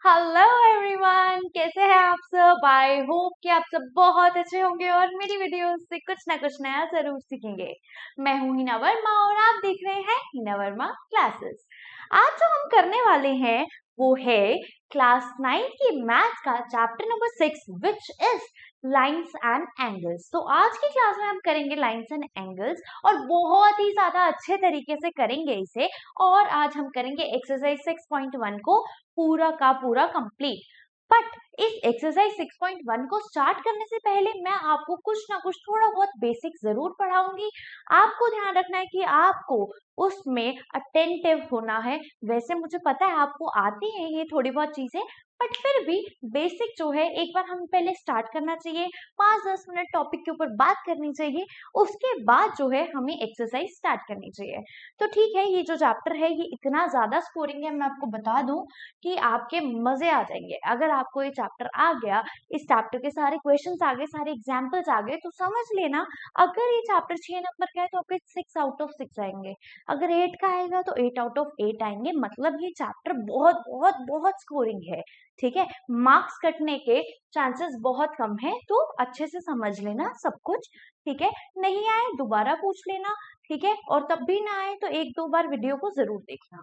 Hello everyone, कैसे हैं आप सब। आई होप कि आप सब बहुत अच्छे होंगे और मेरी वीडियोस से कुछ ना कुछ नया जरूर सीखेंगे। मैं हूं हिना वर्मा और आप देख रहे हैं हिना वर्मा क्लासेस। आज जो हम करने वाले हैं वो है क्लास 9 की मैथ का chapter number 6 which his lines and angles. तो आज की क्लास में हम करेंगे लाइंस एंड एंगल्स और बहुत ही ज्यादा अच्छे तरीके से करेंगे इसे। और आज हम करेंगे एक्सरसाइज 6.1 को पूरा का पूरा कंप्लीट। बट इस एक्सरसाइज 6.1 को स्टार्ट करने से पहले मैं आपको कुछ ना कुछ थोड़ा बहुत बेसिक जरूर पढ़ाऊंगी। आपको ध्यान रखना है कि आपको उसमें अटेंटिव होना है। वैसे मुझे पता है आपको आती है ये थोड़ी बहुत चीजें, बट फिर भी बेसिक जो है एक बार हम पहले स्टार्ट करना चाहिए। 5-10 मिनट टॉपिक के ऊपर बात करनी चाहिए, उसके बाद जो है हमें एक्सरसाइज स्टार्ट करनी चाहिए। तो ठीक है, ये जो चैप्टर है ये इतना ज्यादा स्कोरिंग है, मैं आपको बता दूं कि आपके मजे आ जाएंगे अगर आपको ये चैप्टर आ गया। इस चैप्टर के सारे क्वेश्चंस आ गए, सारे एग्जाम्पल्स आ गए, तो समझ लेना अगर ये चैप्टर 6 नंबर का है तो आपके 6 आउट ऑफ 6 आएंगे। अगर 8 का आएगा तो 8 आउट ऑफ 8 आएंगे। मतलब ये चैप्टर बहुत बहुत बहुत स्कोरिंग है। ठीक है, मार्क्स कटने के चांसेस बहुत कम है, तो अच्छे से समझ लेना सब कुछ। ठीक है, नहीं आए दोबारा पूछ लेना। ठीक है, और तब भी ना आए तो एक दो बार वीडियो को जरूर देखना।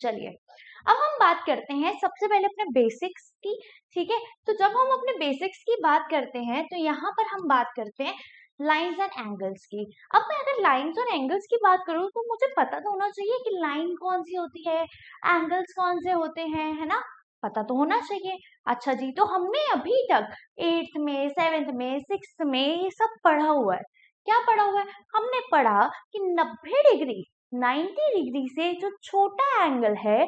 चलिए, अब हम बात करते हैं सबसे पहले अपने बेसिक्स की। ठीक है, तो जब हम अपने बेसिक्स की बात करते हैं तो यहाँ पर हम बात करते हैं लाइंस एंड एंगल्स की। अब मैं अगर लाइंस और एंगल्स की बात करूँ तो मुझे पता तो होना चाहिए कि लाइन कौन सी होती है, एंगल्स कौन से होते हैं, है ना। पता तो होना चाहिए। अच्छा जी, तो हमने अभी तक 8th में, 7th में, 6th में ये सब पढ़ा हुआ है। क्या पढ़ा हुआ है? हमने पढ़ा कि 90 डिग्री 90 डिग्री से जो छोटा एंगल है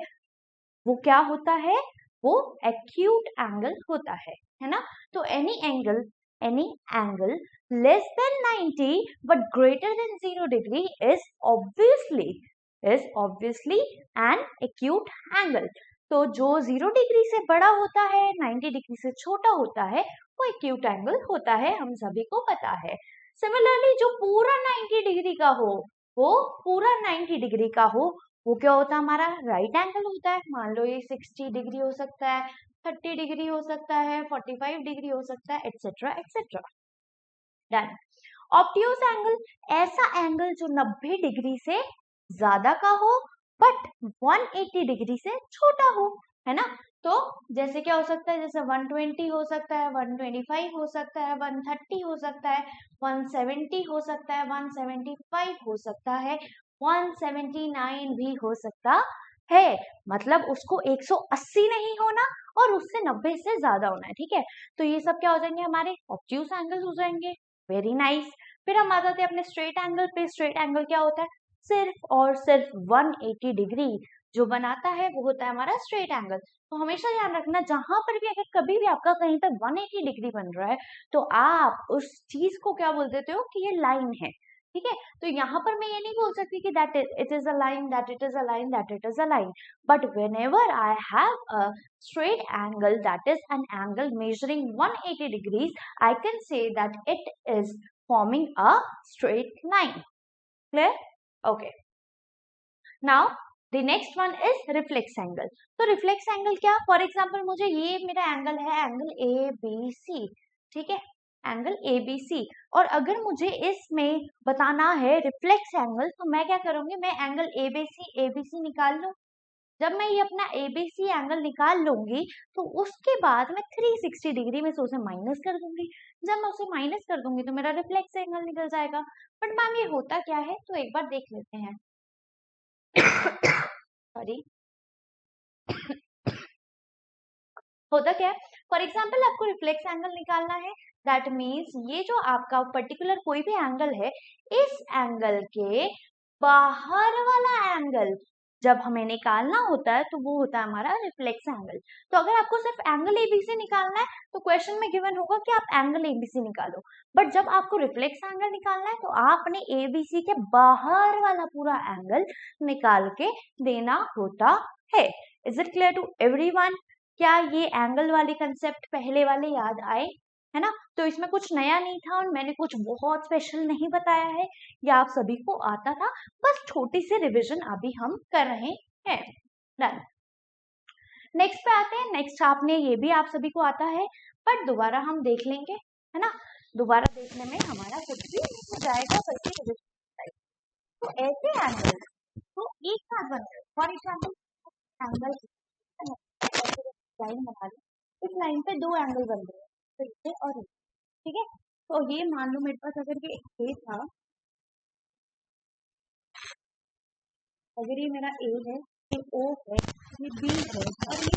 वो क्या होता है, वो एक्यूट एंगल होता है ना। तो any angle less than 90 but greater than 0 degree is obviously an acute angle. तो जो 0 डिग्री से बड़ा होता है, 90 डिग्री से छोटा होता है, वो एक्यूट एंगल होता है, हम सभी को पता है। सिमिलरली जो पूरा 90 डिग्री का हो, वो पूरा 90 डिग्री का हो, वो क्या होता है, हमारा राइट एंगल होता है। मान लो ये 60 डिग्री हो सकता है, 30 डिग्री हो सकता है, 45 डिग्री हो सकता है, etcetera etcetera. Done. Obtuse angle, ऐसा एंगल जो 90 डिग्री से ज्यादा का हो बट 180 डिग्री से छोटा हो, है ना। तो जैसे क्या हो सकता है, जैसे 120 हो सकता है, 125 हो सकता है, 130 हो सकता है, 170 हो सकता है, 175 हो सकता है, 179 भी हो सकता है। मतलब उसको 180 नहीं होना और उससे 90 से ज्यादा होना है। ठीक है, तो ये सब क्या हो जाएंगे, हमारे ऑब्ट्यूज एंगल हो जाएंगे। Very nice. फिर हम आ जाते हैं अपने स्ट्रेट एंगल पे। स्ट्रेट एंगल क्या होता है, सिर्फ और सिर्फ 180 डिग्री जो बनाता है वो होता है हमारा स्ट्रेट एंगल। तो हमेशा ध्यान रखना, जहां पर भी अगर कभी भी आपका कहीं पर 180 डिग्री बन रहा है तो आप उस चीज को क्या बोल देते हो कि ये लाइन है। ठीक है, तो यहाँ पर मैं ये नहीं बोल सकती कि that it is a line, that it is a line, that it is a line. But whenever I have a straight angle, that is an angle measuring 180 degrees, I can say that it is forming a straight line. Clear? Okay. Now the next one is reflex angle. तो reflex angle क्या, for example मुझे ये मेरा angle है, angle A B C. ठीक है, angle A B C. और अगर मुझे इसमें बताना है रिफ्लेक्स एंगल तो मैं क्या करूंगी, मैं एंगल ए बी सी निकाल लूं। जब मैं ये अपना एबीसी एंगल निकाल लूंगी तो उसके बाद मैं 360 डिग्री में से उसे माइनस कर दूंगी। जब मैं उसे माइनस कर दूंगी तो मेरा रिफ्लेक्स एंगल निकल जाएगा। बट मैम ये होता क्या है, तो एक बार देख लेते हैं। सॉरी, होता क्या है, फॉर एग्जाम्पल आपको रिफ्लेक्स एंगल निकालना है। दैट मीन्स ये जो आपका पर्टिकुलर कोई भी एंगल है, इस एंगल के बाहर वाला एंगल जब हमें निकालना होता है तो वो होता है हमारा रिफ्लेक्स एंगल। तो अगर आपको सिर्फ एंगल एबीसी निकालना है तो क्वेश्चन में गिवन होगा कि आप एंगल एबीसी निकालो। बट जब आपको रिफ्लेक्स एंगल निकालना है तो आपने एबीसी के बाहर वाला पूरा एंगल निकाल के देना होता है। Is it clear to everyone? क्या ये एंगल वाले कंसेप्ट पहले वाले याद आए, है ना। तो इसमें कुछ नया नहीं था और मैंने कुछ बहुत स्पेशल नहीं बताया है, ये आप सभी को आता था, बस छोटी सी रिवीजन अभी हम कर रहे हैं। डन। नेक्स्ट पे आते हैं। नेक्स्ट आपने ये भी आप सभी को आता है, बट दोबारा हम देख लेंगे, है ना। दोबारा देखने में हमारा कुछ भी नहीं हो जाएगा, बल्कि तो ऐसे एंगल तो एक साथ बन रहे, फॉर एग्जाम्पल एंगल लाइन बना ली, इस लाइन पे दो एंगल बन रहे हैं, तो ये और ये, ठीक है। तो ये मान लो मेरे पास अगर ये था, अगर ये मेरा ए है, ये ओ है, ये बी है और ये,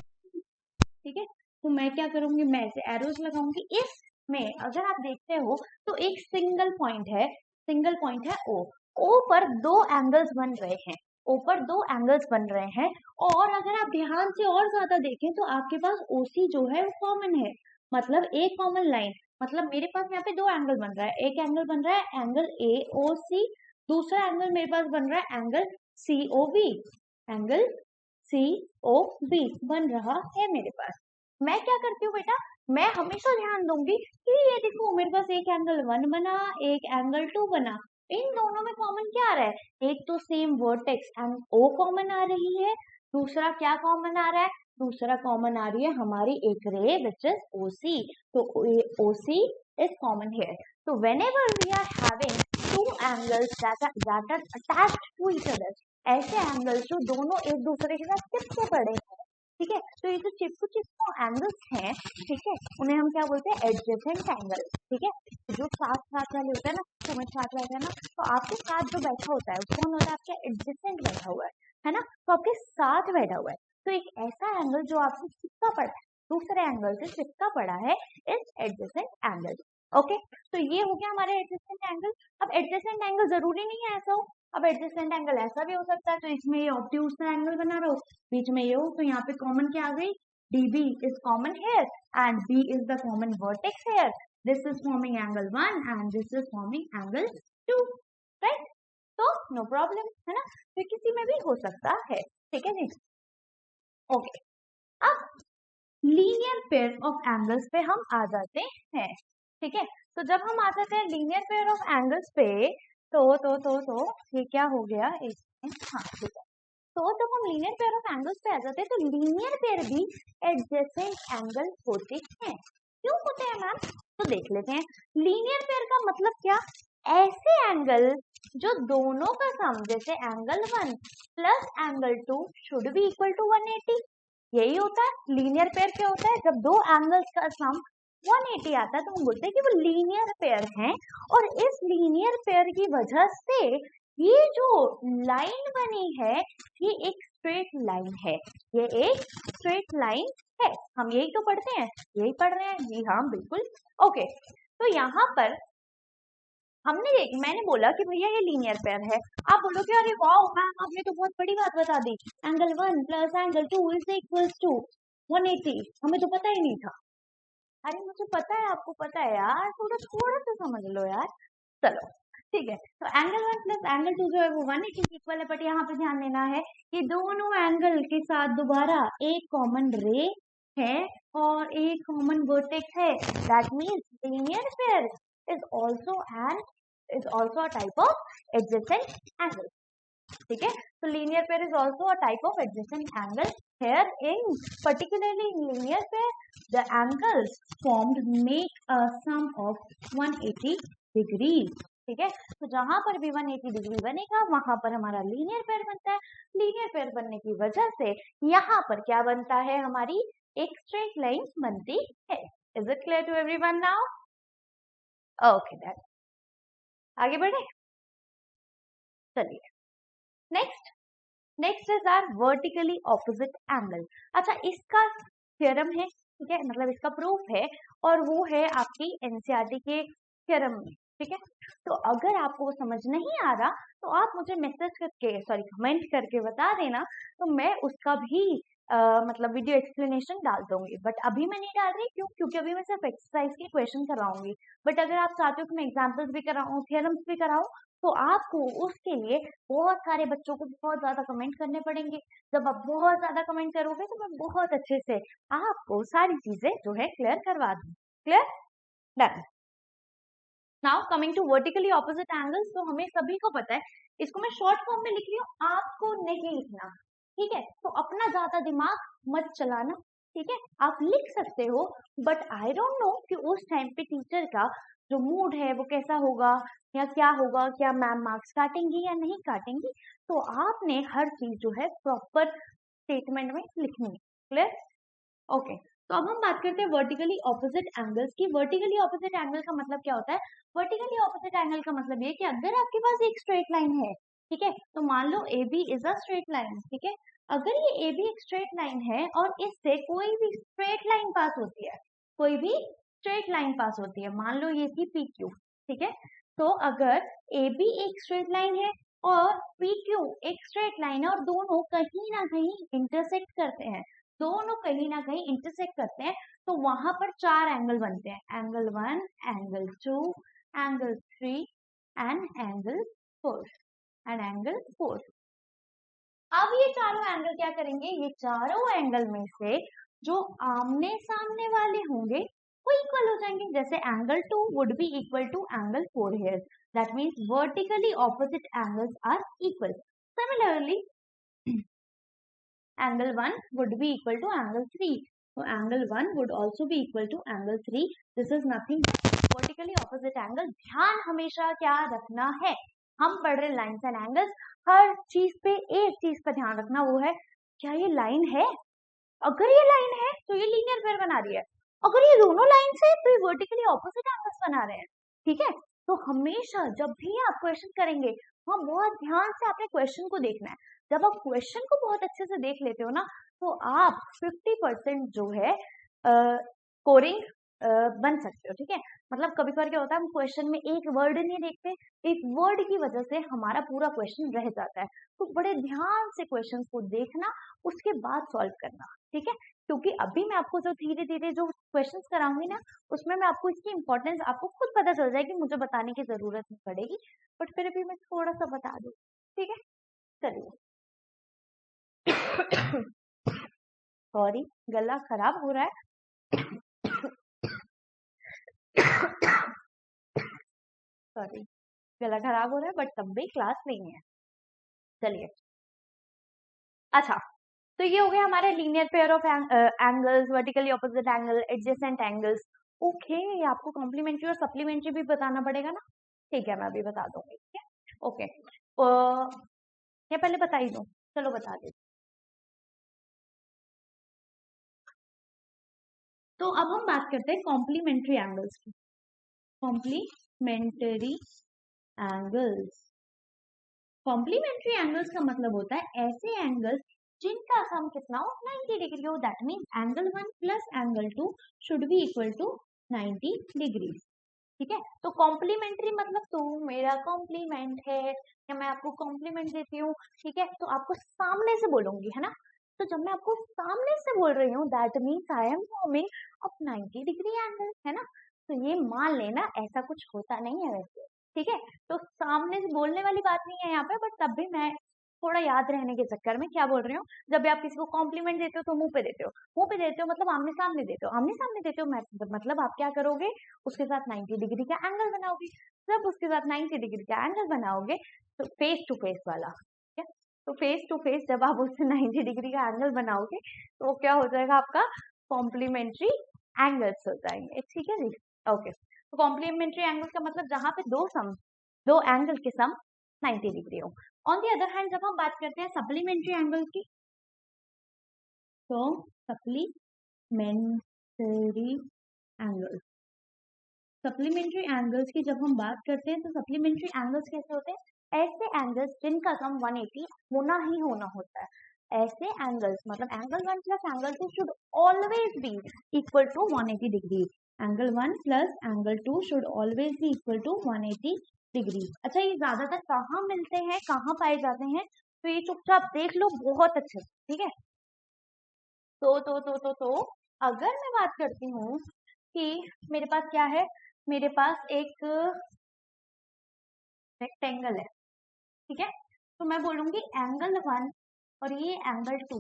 ठीक है। तो मैं क्या करूंगी, मैं ऐसे एरोज लगाऊंगी। इसमें अगर आप देखते हो तो एक सिंगल पॉइंट है, सिंगल पॉइंट है ओ। ओ पर दो एंगल्स बन रहे हैं, ओ पर दो एंगल्स बन रहे हैं। और अगर आप ध्यान से और ज्यादा देखें तो आपके पास ओसी जो है वो कॉमन है, मतलब एक कॉमन लाइन। मतलब मेरे पास यहाँ पे दो एंगल बन रहा है, एक एंगल बन रहा है एंगल ए ओ सी, दूसरा एंगल मेरे पास बन रहा है angle C O B, angle C O B बन रहा है मेरे पास। मैं क्या करती हूँ बेटा, मैं हमेशा ध्यान दूंगी कि ये देखो मेरे पास एक एंगल 1 बना, एक एंगल 2 बना, इन दोनों में कॉमन क्या आ रहा है, एक तो same vertex and O common आ रही है, दूसरा क्या कॉमन आ रहा है, दूसरा कॉमन आ रही है हमारी एक रे विच इज ओसी। तो ओसी इज कॉमन हियर। तो whenever we are having two angles that are attached to each other, ऐसे एंगल्स जो दोनों एक दूसरे के साथ चिपके पड़े हैं, ठीक है। तो ये जो चिपको एंगल्स हैं, ठीक है, उन्हें हम क्या बोलते हैं, एडजेसेंट एंगल, ठीक है। जो साथ साथ वाले होता है ना, समझ साथ रहता है ना, तो आपके साथ जो बैठा होता है उसको हम होता है आपके एडजेसेंट बैठा हुआ है ना, तो आपके साथ बैठा हुआ है। तो एक ऐसा एंगल जो आपसे चिपका पड़ा है, दूसरे एंगल से चिपका पड़ा है, इज एडजेसेंट एंगल। ओके, तो ये हो गया हमारे एडजेसेंट एंगल। अब एडजेसेंट एंगल जरूरी नहीं है ऐसा हो, अब एडजेसेंट एंगल ऐसा भी हो सकता है, तो इसमें ये ऑब्ट्यूज सा एंगल बना रहा हो, बीच में ये हो, तो यहाँ पे कॉमन क्या आ गई, DB is common here and B is the common vertex here. This is forming angle 1 and this is forming angle 2, right? तो no problem, है ना, तो किसी में भी हो सकता है, ठीक है जी। ओके, अब लीनियर पेयर ऑफ एंगल्स पे हम आ जाते हैं, ठीक है। तो जब हम आ जाते हैं लीनियर पेयर ऑफ एंगल्स पे, तो ये क्या हो गया, एक हाँ ठीक है। तो जब हम लीनियर पेयर ऑफ एंगल्स पे आ जाते हैं तो लीनियर पेयर भी एडजेसेंट एंगल होते हैं। क्यों होते हैं मैम, तो देख लेते हैं। लीनियर पेयर का मतलब क्या, ऐसे एंगल जो दोनों का सम, जैसे angle 1 plus angle 2 should be equal to 180, यही होता है लीनियर पेयर। क्या होता है, जब दो एंगल्स का सम 180 आता है तो हम बोलते हैं कि वो लीनियर पेयर हैं। और इस लीनियर पेयर की वजह से ये जो लाइन बनी है, ये एक स्ट्रेट लाइन है, ये एक स्ट्रेट लाइन है। हम यही तो पढ़ते हैं, यही पढ़ रहे हैं जी हाँ बिल्कुल। ओके, तो यहाँ पर हमने मैंने बोला कि भैया ये लीनियर पेयर है। आप बोलोगे अरे वाह मैम आपने तो बहुत बड़ी बात बता दी, angle 1 plus angle 2 is equals to 180, हमें तो पता ही नहीं था। अरे मुझे पता है, आपको पता है यार, थोड़ा थोड़ा सा समझ लो यार। चलो ठीक है, तो एंगल 1 प्लस एंगल 2 जो है वो 180 के इक्वल है, बट यहाँ पे ध्यान देना है कि दोनों एंगल के साथ दोबारा एक कॉमन रे है और एक कॉमन वर्टेक्स है। That means linear pair is also a type of adjacent angle, ठीक है। तो linear pair is also a type of adjacent angle. Here in particularly in linear pair, the angles formed make a sum of 180 degrees, ठीक है। तो जहां पर भी 180 degree बनेगा वहां पर हमारा लीनियर पेयर बनता है। लीनियर पेयर बनने की वजह से यहाँ पर क्या बनता है, हमारी एक स्ट्रेट लाइन बनती है। Is it clear to everyone now? Okay that, आगे बढ़े, चलिए next is are vertically opposite angle. अच्छा, इसका थ्योरम है, ठीक है, मतलब इसका प्रूफ है, और वो है आपकी एनसीईआरटी के थ्योरम में, ठीक है। तो अगर आपको समझ नहीं आ रहा तो आप मुझे मैसेज करके कमेंट करके बता देना, तो मैं उसका भी मतलब वीडियो एक्सप्लेनेशन डाल दूंगी। बट अभी मैं नहीं डाल रही, क्यों, क्योंकि अभी मैं सिर्फ एक्सरसाइज के क्वेश्चन कराऊंगी। बट अगर आप चाहते हो कि मैं एग्जाम्पल्स भी कराऊँ, थ्योरम्स भी कराऊँ, तो आपको उसके लिए बहुत सारे बच्चों को बहुत ज्यादा कमेंट करने पड़ेंगे। जब आप बहुत ज्यादा कमेंट करोगे तो मैं बहुत अच्छे से आपको सारी चीजें जो है क्लियर करवा दूँ। Clear, done. Now coming to vertically opposite angles, तो हमें सभी को पता है, इसको मैं शॉर्ट फॉर्म में लिख रही हूँ, आपको नहीं लिखना, ठीक है, तो अपना ज्यादा दिमाग मत चलाना, ठीक है, आप लिख सकते हो, बट आई डोंट नो कि उस टाइम पे टीचर का जो मूड है वो कैसा होगा या क्या होगा, क्या मैम मार्क्स काटेंगी या नहीं काटेंगी। तो आपने हर चीज जो है प्रॉपर स्टेटमेंट में लिखनी है। क्लियर? ओके, तो अब हम बात करते हैं वर्टिकली ऑपोजिट एंगल्स की। वर्टिकली ऑपोजिट एंगल का मतलब क्या होता है? वर्टिकली ऑपोजिट एंगल का मतलब ये कि अगर आपके पास एक स्ट्रेट लाइन है, ठीक है, तो मान लो A B is a straight line, ठीक है, अगर ये ए बी एक स्ट्रेट लाइन है और इससे कोई भी स्ट्रेट लाइन पास होती है, कोई भी स्ट्रेट लाइन पास होती है, मान लो ये थी पी क्यू, ठीक है, तो अगर ए बी एक स्ट्रेट लाइन है और पी क्यू एक स्ट्रेट लाइन है और दोनों कहीं ना कहीं इंटरसेक्ट करते हैं, दोनों कहीं ना कहीं इंटरसेक्ट करते हैं, तो वहां पर चार एंगल बनते हैं, angle 1, angle 2, angle 3 and angle 4 and angle 4। अब ये चारों एंगल क्या करेंगे? ये चारों एंगल में से जो आमने सामने वाले होंगे वो इक्वल हो जाएंगे। जैसे angle 2 would be equal to angle 4 here, that means vertically opposite angles are equal. Similarly angle 1 would be equal to angle 3. So angle 1 would also be equal to angle 3. This is nothing but vertically opposite angle. ध्यान हमेशा क्या रखना है? हम पढ़ रहे lines and angles, हर चीज पे एक चीज का ध्यान रखना, वो है क्या ये लाइन है? अगर ये लाइन है तो ये लीनियर पेयर बना रही है, अगर ये दोनों लाइन है तो ये वर्टिकली ऑपोजिट एंगल्स बना रहे हैं, ठीक है। तो हमेशा जब भी आप क्वेश्चन करेंगे, वहाँ बहुत ध्यान से आपने क्वेश्चन को देखना है। जब आप क्वेश्चन को बहुत अच्छे से देख लेते हो ना, तो आप 50% जो है स्कोरिंग बन सकते हो, ठीक है। मतलब कभी कभार क्या होता है, हम क्वेश्चन में एक वर्ड नहीं देखते, एक वर्ड की वजह से हमारा पूरा क्वेश्चन रह जाता है। तो बड़े ध्यान से क्वेश्चन को देखना, उसके बाद सॉल्व करना, ठीक है। क्योंकि अभी मैं आपको जो धीरे धीरे जो क्वेश्चंस कराऊंगी ना, उसमें मैं आपको इसकी इंपॉर्टेंस आपको खुद पता चल जाएगी, मुझे बताने की जरूरत नहीं पड़ेगी, बट फिर भी मैं थोड़ा सा बता दूँ, ठीक है। चलिए सॉरी, गला खराब हो रहा है। सॉरी, गला खराब हो रहा है, बट तब भी क्लास नहीं है। चलिए, अच्छा, तो ये हो गया हमारे linear pair of angles, vertically opposite angle, adjacent angles. Okay, आपको कॉम्प्लीमेंट्री और सप्लीमेंट्री भी बताना पड़ेगा ना, ठीक है, मैं अभी बता दूंगी, ठीक है। ओके, ये पहले बता ही दो, चलो बता दे। तो अब हम बात करते हैं कॉम्प्लीमेंट्री एंगल्स की। कॉम्प्लीमेंट्री एंगल्स, कॉम्प्लीमेंट्री एंगल्स का मतलब होता है ऐसे एंगल्स जिनका सम कितना हो, 90 डिग्री हो। That means angle 1 plus angle 2 should be equal to 90 degree, ठीक है। तो कॉम्प्लीमेंट्री मतलब तू मेरा कॉम्प्लीमेंट है, या मैं आपको कॉम्प्लीमेंट देती हूँ, ठीक है, तो आपको सामने से बोलूंगी, है ना। तो जब मैं आपको सामने से बोल रही हूँ, that means I am forming up 90 degree angle, है ना। तो ये मान लेना, ऐसा कुछ होता नहीं है वैसे, ठीक है। तो सामने से बोलने वाली बात नहीं है यहाँ पे, बट तब भी मैं थोड़ा याद रहने के चक्कर में क्या बोल रही हूँ, जब भी आप किसी को कॉम्प्लीमेंट देते हो तो मुंह पे देते हो, मुंह पे देते हो मतलब आमने सामने देते हो, आमने सामने देते हो मतलब आप क्या करोगे, उसके साथ 90 डिग्री का एंगल बनाओगे। जब उसके साथ 90 डिग्री का एंगल बनाओगे, तो फेस टू फेस वाला, ठीक है। तो फेस टू फेस जब आप उससे 90 डिग्री का एंगल बनाओगे, तो क्या हो जाएगा, आपका कॉम्प्लीमेंट्री एंगल्स हो जाएंगे, ठीक है जी। ओके, तो कॉम्प्लीमेंट्री एंगल्स का मतलब जहां पे दो एंगल के सम 90 डिग्री हो। ऑन दी अदर हैंड जब हम बात करते हैं सप्लीमेंट्री एंगल की, तो सप्लीमेंट्री एंगल्स, सप्लीमेंट्री एंगल्स की जब हम बात करते हैं, तो सप्लीमेंट्री एंगल्स कैसे होते हैं? ऐसे एंगल्स जिनका सम 180 होना ही होना होता है। ऐसे एंगल्स मतलब angle 1 plus angle 2 should always be equal to 180 degree. Angle 1 plus angle 2 should always be equal to 180 degree. अच्छा, ये ज्यादातर कहाँ मिलते हैं, कहाँ पाए जाते हैं? तो ये चुपचाप देख लो बहुत अच्छे से, ठीक है। तो अगर मैं बात करती हूँ कि मेरे पास क्या है, मेरे पास एक रेक्टेंगल है, ठीक है, तो मैं बोलूंगी एंगल 1 और ये एंगल 2,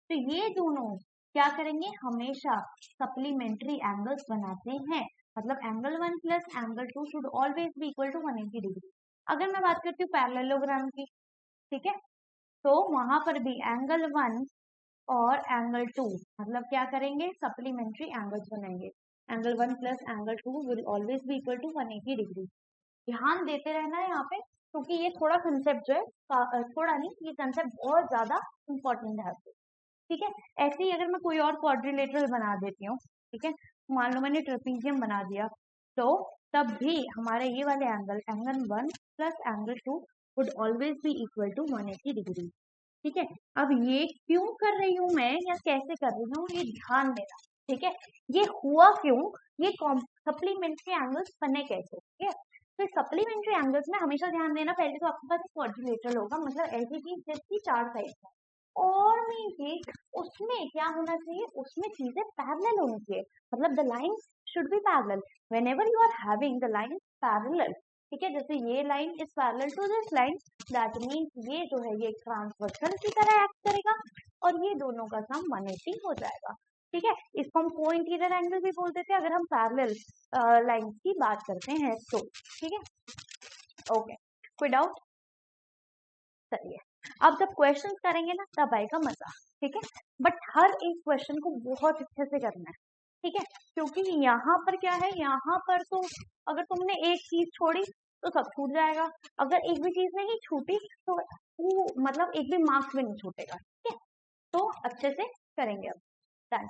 तो ये दोनों क्या करेंगे, हमेशा सप्लीमेंट्री एंगल्स बनाते हैं। मतलब angle 1 plus angle 2 should always be equal to 180 degree. अगर मैं बात करती हूँ पैरेललोग्राम की, ठीक है, तो वहां पर भी एंगल 1 और एंगल 2 मतलब क्या करेंगे, सप्लीमेंट्री एंगल्स बनाएंगे। Angle 1 plus angle 2 will always be equal to 180 degree. ध्यान देते रहना है यहाँ पे, क्योंकि ये थोड़ा कंसेप्ट जो है, थोड़ा नहीं, ये कंसेप्ट बहुत ज्यादा इंपॉर्टेंट है। ठीक है, ऐसे ही अगर मैं कोई और क्वाड्रिलेटरल बना देती हूँ, ठीक है, मान लो मैंने ट्रेपीजियम बना दिया, तो तब भी हमारे ये वाले angle 1 plus angle 2 would always be equal to 180 degree. ठीक है, अब ये क्यों कर रही हूँ मैं या कैसे कर रही हूँ, ये ध्यान देना। ठीक है, ये हुआ क्यों, ये सप्लीमेंट्री एंगल्स बने कैसे। ठीक है, तो सप्लीमेंट्री एंगल्स में हमेशा ध्यान देना, पहले तो आपके पास क्वाड्रिलेटरल होगा, मतलब ऐसी चीज जिसकी 4 साइड है, और मेन चीज उसमें क्या होना चाहिए, उसमें चीजें पैरेलल होनी चाहिए, मतलब the lines should be parallel whenever you are having the lines parallel. ठीक है, जैसे ये line is parallel to this line, that means ये जो है ये ट्रांसवर्सल की तरह एक्ट करेगा और ये दोनों का सम 180 हो जाएगा। ठीक है, इसको हम को इंटीरियर एंगल भी बोल देते हैं अगर हम पैरेलल लाइंस की बात करते हैं तो। ठीक है, ओके, कोई डाउट? चलिए, अब जब क्वेश्चन करेंगे ना तब आएगा मजा। ठीक है, बट हर एक क्वेश्चन को बहुत अच्छे से करना है। ठीक है, क्योंकि यहाँ पर क्या है, यहाँ पर तो अगर तुमने एक चीज छोड़ी तो सब छूट जाएगा, अगर एक भी चीज नहीं छूटी तो वो मतलब एक भी मार्क्स भी नहीं छूटेगा। ठीक है, तो अच्छे से करेंगे अब। डन,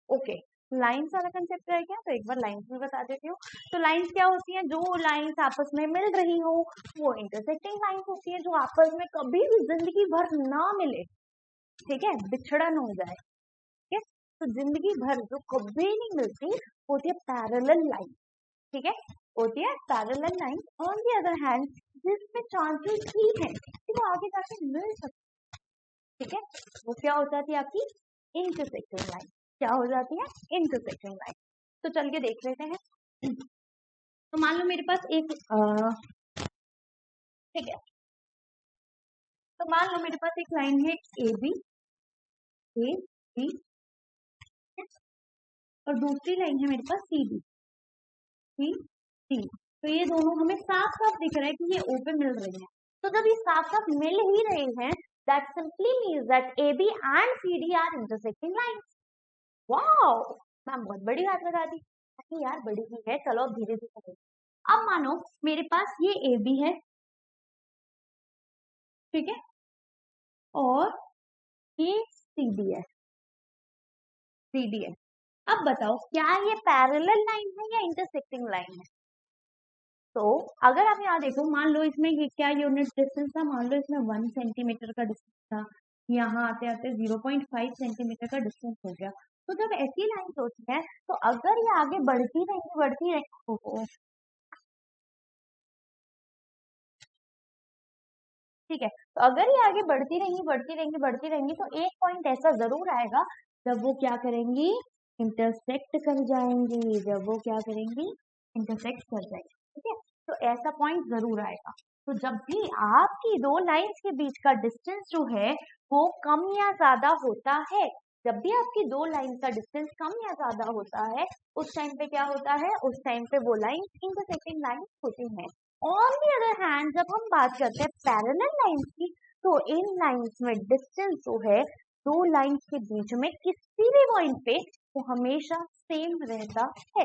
ओके, लाइंस वाला कंसेप्ट रह गया, तो एक बार लाइंस भी बता देती हूँ। तो लाइंस क्या होती हैं, जो लाइंस आपस में मिल रही हो वो इंटरसेक्टिंग लाइंस होती है, जो आपस में कभी भी जिंदगी भर ना मिले, ठीक है, बिछड़न हो जाए। ठीक है, तो जिंदगी भर जो कभी नहीं मिलती होती है पैरेलल लाइन। ठीक है, होती है parallel line. On the other hand जिसमें चांसेस ही है कि वो आगे जाके मिल सकती, ठीक है, वो क्या हो जाती है आपकी इंटरसेक्टिंग लाइन। क्या हो जाती है, इंटरसेक्टिंग लाइन। तो चलिए देख लेते हैं। तो मान लो मेरे पास एक ठीक है, तो मान लो मेरे पास एक लाइन है ए बी और दूसरी लाइन है मेरे पास सी डी सी डी। तो ये दोनों हमें साफ साफ दिख रहा है कि ये ओ पे मिल रही है। तो जब ये साफ साफ मिल ही रहे हैं, that simply means that AB and CD are intersecting lines. Wow, ma'am बहुत बड़ी बात बता दी। अरे यार बड़ी ही है, चलो अब धीरे धीरे करें। अब मानो मेरे पास ये AB है, ठीक है, और ये CD है, CD है। अब बताओ क्या ये पैरेलल लाइन है या इंटरसेक्टिंग लाइन है? तो अगर आप यहाँ देखो, मान लो इसमें ये क्या यूनिट डिस्टेंस था, मान लो इसमें 1 सेंटीमीटर का डिस्टेंस था, यहाँ आते आते 0.5 सेंटीमीटर का डिस्टेंस हो गया। तो जब ऐसी लाइन होती है तो अगर ये आगे बढ़ती रहेंगी ठीक है, तो अगर ये आगे बढ़ती रहेंगी तो एक पॉइंट ऐसा जरूर आएगा जब वो क्या करेंगी, इंटरसेक्ट कर जाएंगी। जब वो क्या करेंगी, इंटरसेक्ट कर जाएंगी। ठीक है, तो ऐसा पॉइंट जरूर आएगा। तो जब भी आपकी दो लाइंस के बीच का डिस्टेंस जो है वो कम या ज्यादा होता है, जब भी आपकी दो लाइन का डिस्टेंस कम या ज्यादा होता है, उस टाइम पे क्या होता है, उस टाइम पे वो लाइन इंटरसेक्टिंग लाइन होती है। ऑन दी अदर हैंड जब हम बात करते हैं पैरेलल लाइंस की, तो इन लाइंस में डिस्टेंस जो है दो लाइंस के बीच में किसी भी पॉइंट पे वो हमेशा सेम रहता है।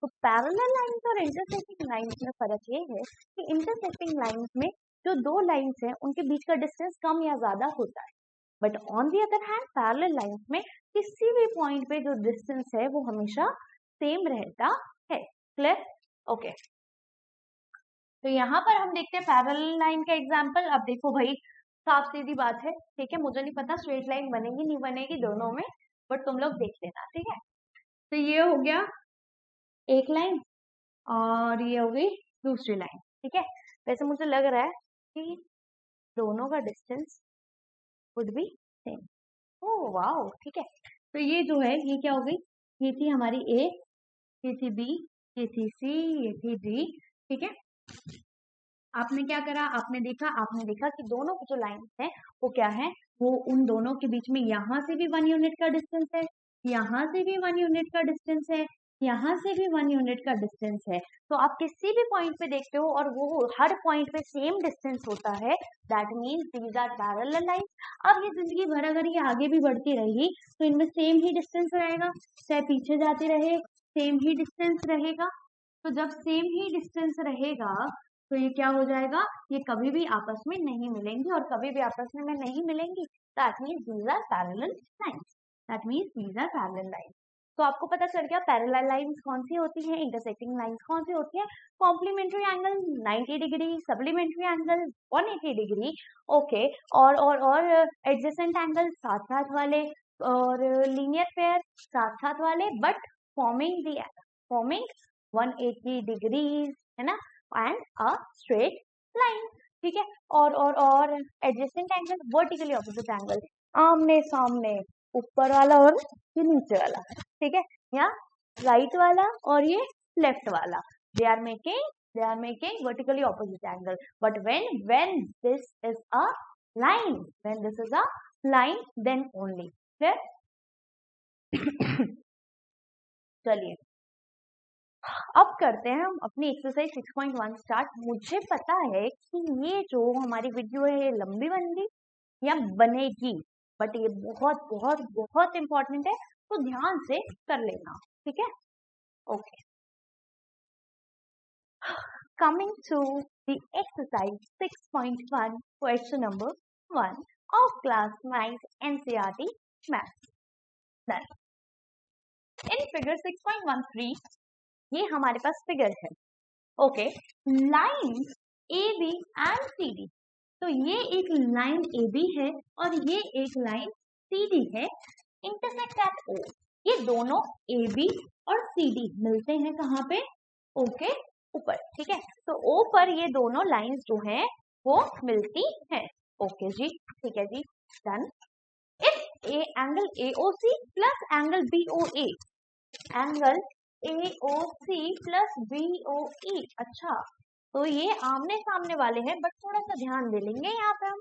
तो पैरेलल लाइंस और इंटरसेक्टिंग लाइंस में फर्क ये है कि इंटरसेक्टिंग लाइंस में जो दो लाइंस हैं उनके बीच का डिस्टेंस कम या ज्यादा होता है, but on the other hand parallel lines में किसी भी पॉइंट पे जो डिस्टेंस है वो हमेशा सेम रहता है। क्लियर? ओके, तो यहाँ पर हम देखते हैं पैरेलल लाइन का एग्जाम्पल। अब देखो भाई, साफ सीधी बात है, ठीक है, मुझे नहीं पता स्ट्रेट लाइन बनेगी नहीं बनेगी दोनों में, बट तुम लोग देख लेना। ठीक है, तो ये हो गया एक लाइन और ये हो गई दूसरी लाइन। ठीक है, वैसे मुझे लग रहा है कि दोनों का distance would be same. Oh wow, ठीक है, तो ये जो है ये क्या हो गई, ये थी हमारी ए, ये थी बी, ये थी सी, ये थी डी। ठीक है, आपने क्या करा, आपने देखा कि दोनों की जो लाइंस है वो क्या है, वो उन दोनों के बीच में यहाँ से भी 1 यूनिट का डिस्टेंस है, यहाँ से भी 1 यूनिट का डिस्टेंस है, यहाँ से भी 1 यूनिट का डिस्टेंस है। तो आप किसी भी पॉइंट पे देखते हो और वो हर पॉइंट पे सेम डिस्टेंस होता है, that means these are parallel lines. अब ये जिंदगी भर अगर ये आगे भी बढ़ती रही तो इनमें सेम ही डिस्टेंस रहेगा, चाहे पीछे जाती रहे सेम ही डिस्टेंस रहेगा। तो जब सेम ही डिस्टेंस रहेगा तो ये क्या हो जाएगा, ये कभी भी आपस में नहीं मिलेंगी, और कभी भी आपस में नहीं मिलेंगी, that means these are parallel lines, that means these are parallel lines. तो आपको पता चल गया पैरेलल लाइंस कौन सी होती है, इंटरसेक्टिंग लाइंस कौन सी होती है। Complementary angle 90 degree, supplementary angle 180 degree, okay. और एडजेसेंट एंगल साथ साथ वाले, और लीनियर पेयर साथ साथ वाले, बट फॉर्मिंग 180 डिग्रीज, है ना, एंड अ स्ट्रेट लाइन, ठीक है। और adjacent angle vertically opposite angle, आमने सामने, ऊपर वाला और ये नीचे वाला, ठीक है, या राइट वाला और ये लेफ्ट वाला, they are making vertically opposite angle, but when this is a line then only, फिर चलिए अब करते हैं हम अपनी एक्सरसाइज 6.1 स्टार्ट। मुझे पता है कि ये जो हमारी वीडियो है ये लंबी बनेगी या बनेगी, बट ये बहुत बहुत बहुत इंपॉर्टेंट है, तो ध्यान से कर लेना, ठीक है, okay. Coming to the exercise 6.1, question number 1 of class 9 NCERT Maths. Done. In figure 6.13, ये हमारे पास फिगर है, okay. Line AB and CD, तो ये एक लाइन AB है और ये एक लाइन CD है, इंटरसेक्ट एट O। ये दोनों AB और CD मिलते हैं कहाँ पे, O के ऊपर, ठीक है। तो O पर ये दोनों लाइंस जो हैं वो मिलती हैं, ओके जी, ठीक है जी, done. If angle AOC plus angle BOA, angle AOC plus BOE, अच्छा, तो ये आमने सामने वाले हैं, बट थोड़ा सा ध्यान दे लेंगे यहाँ पे हम,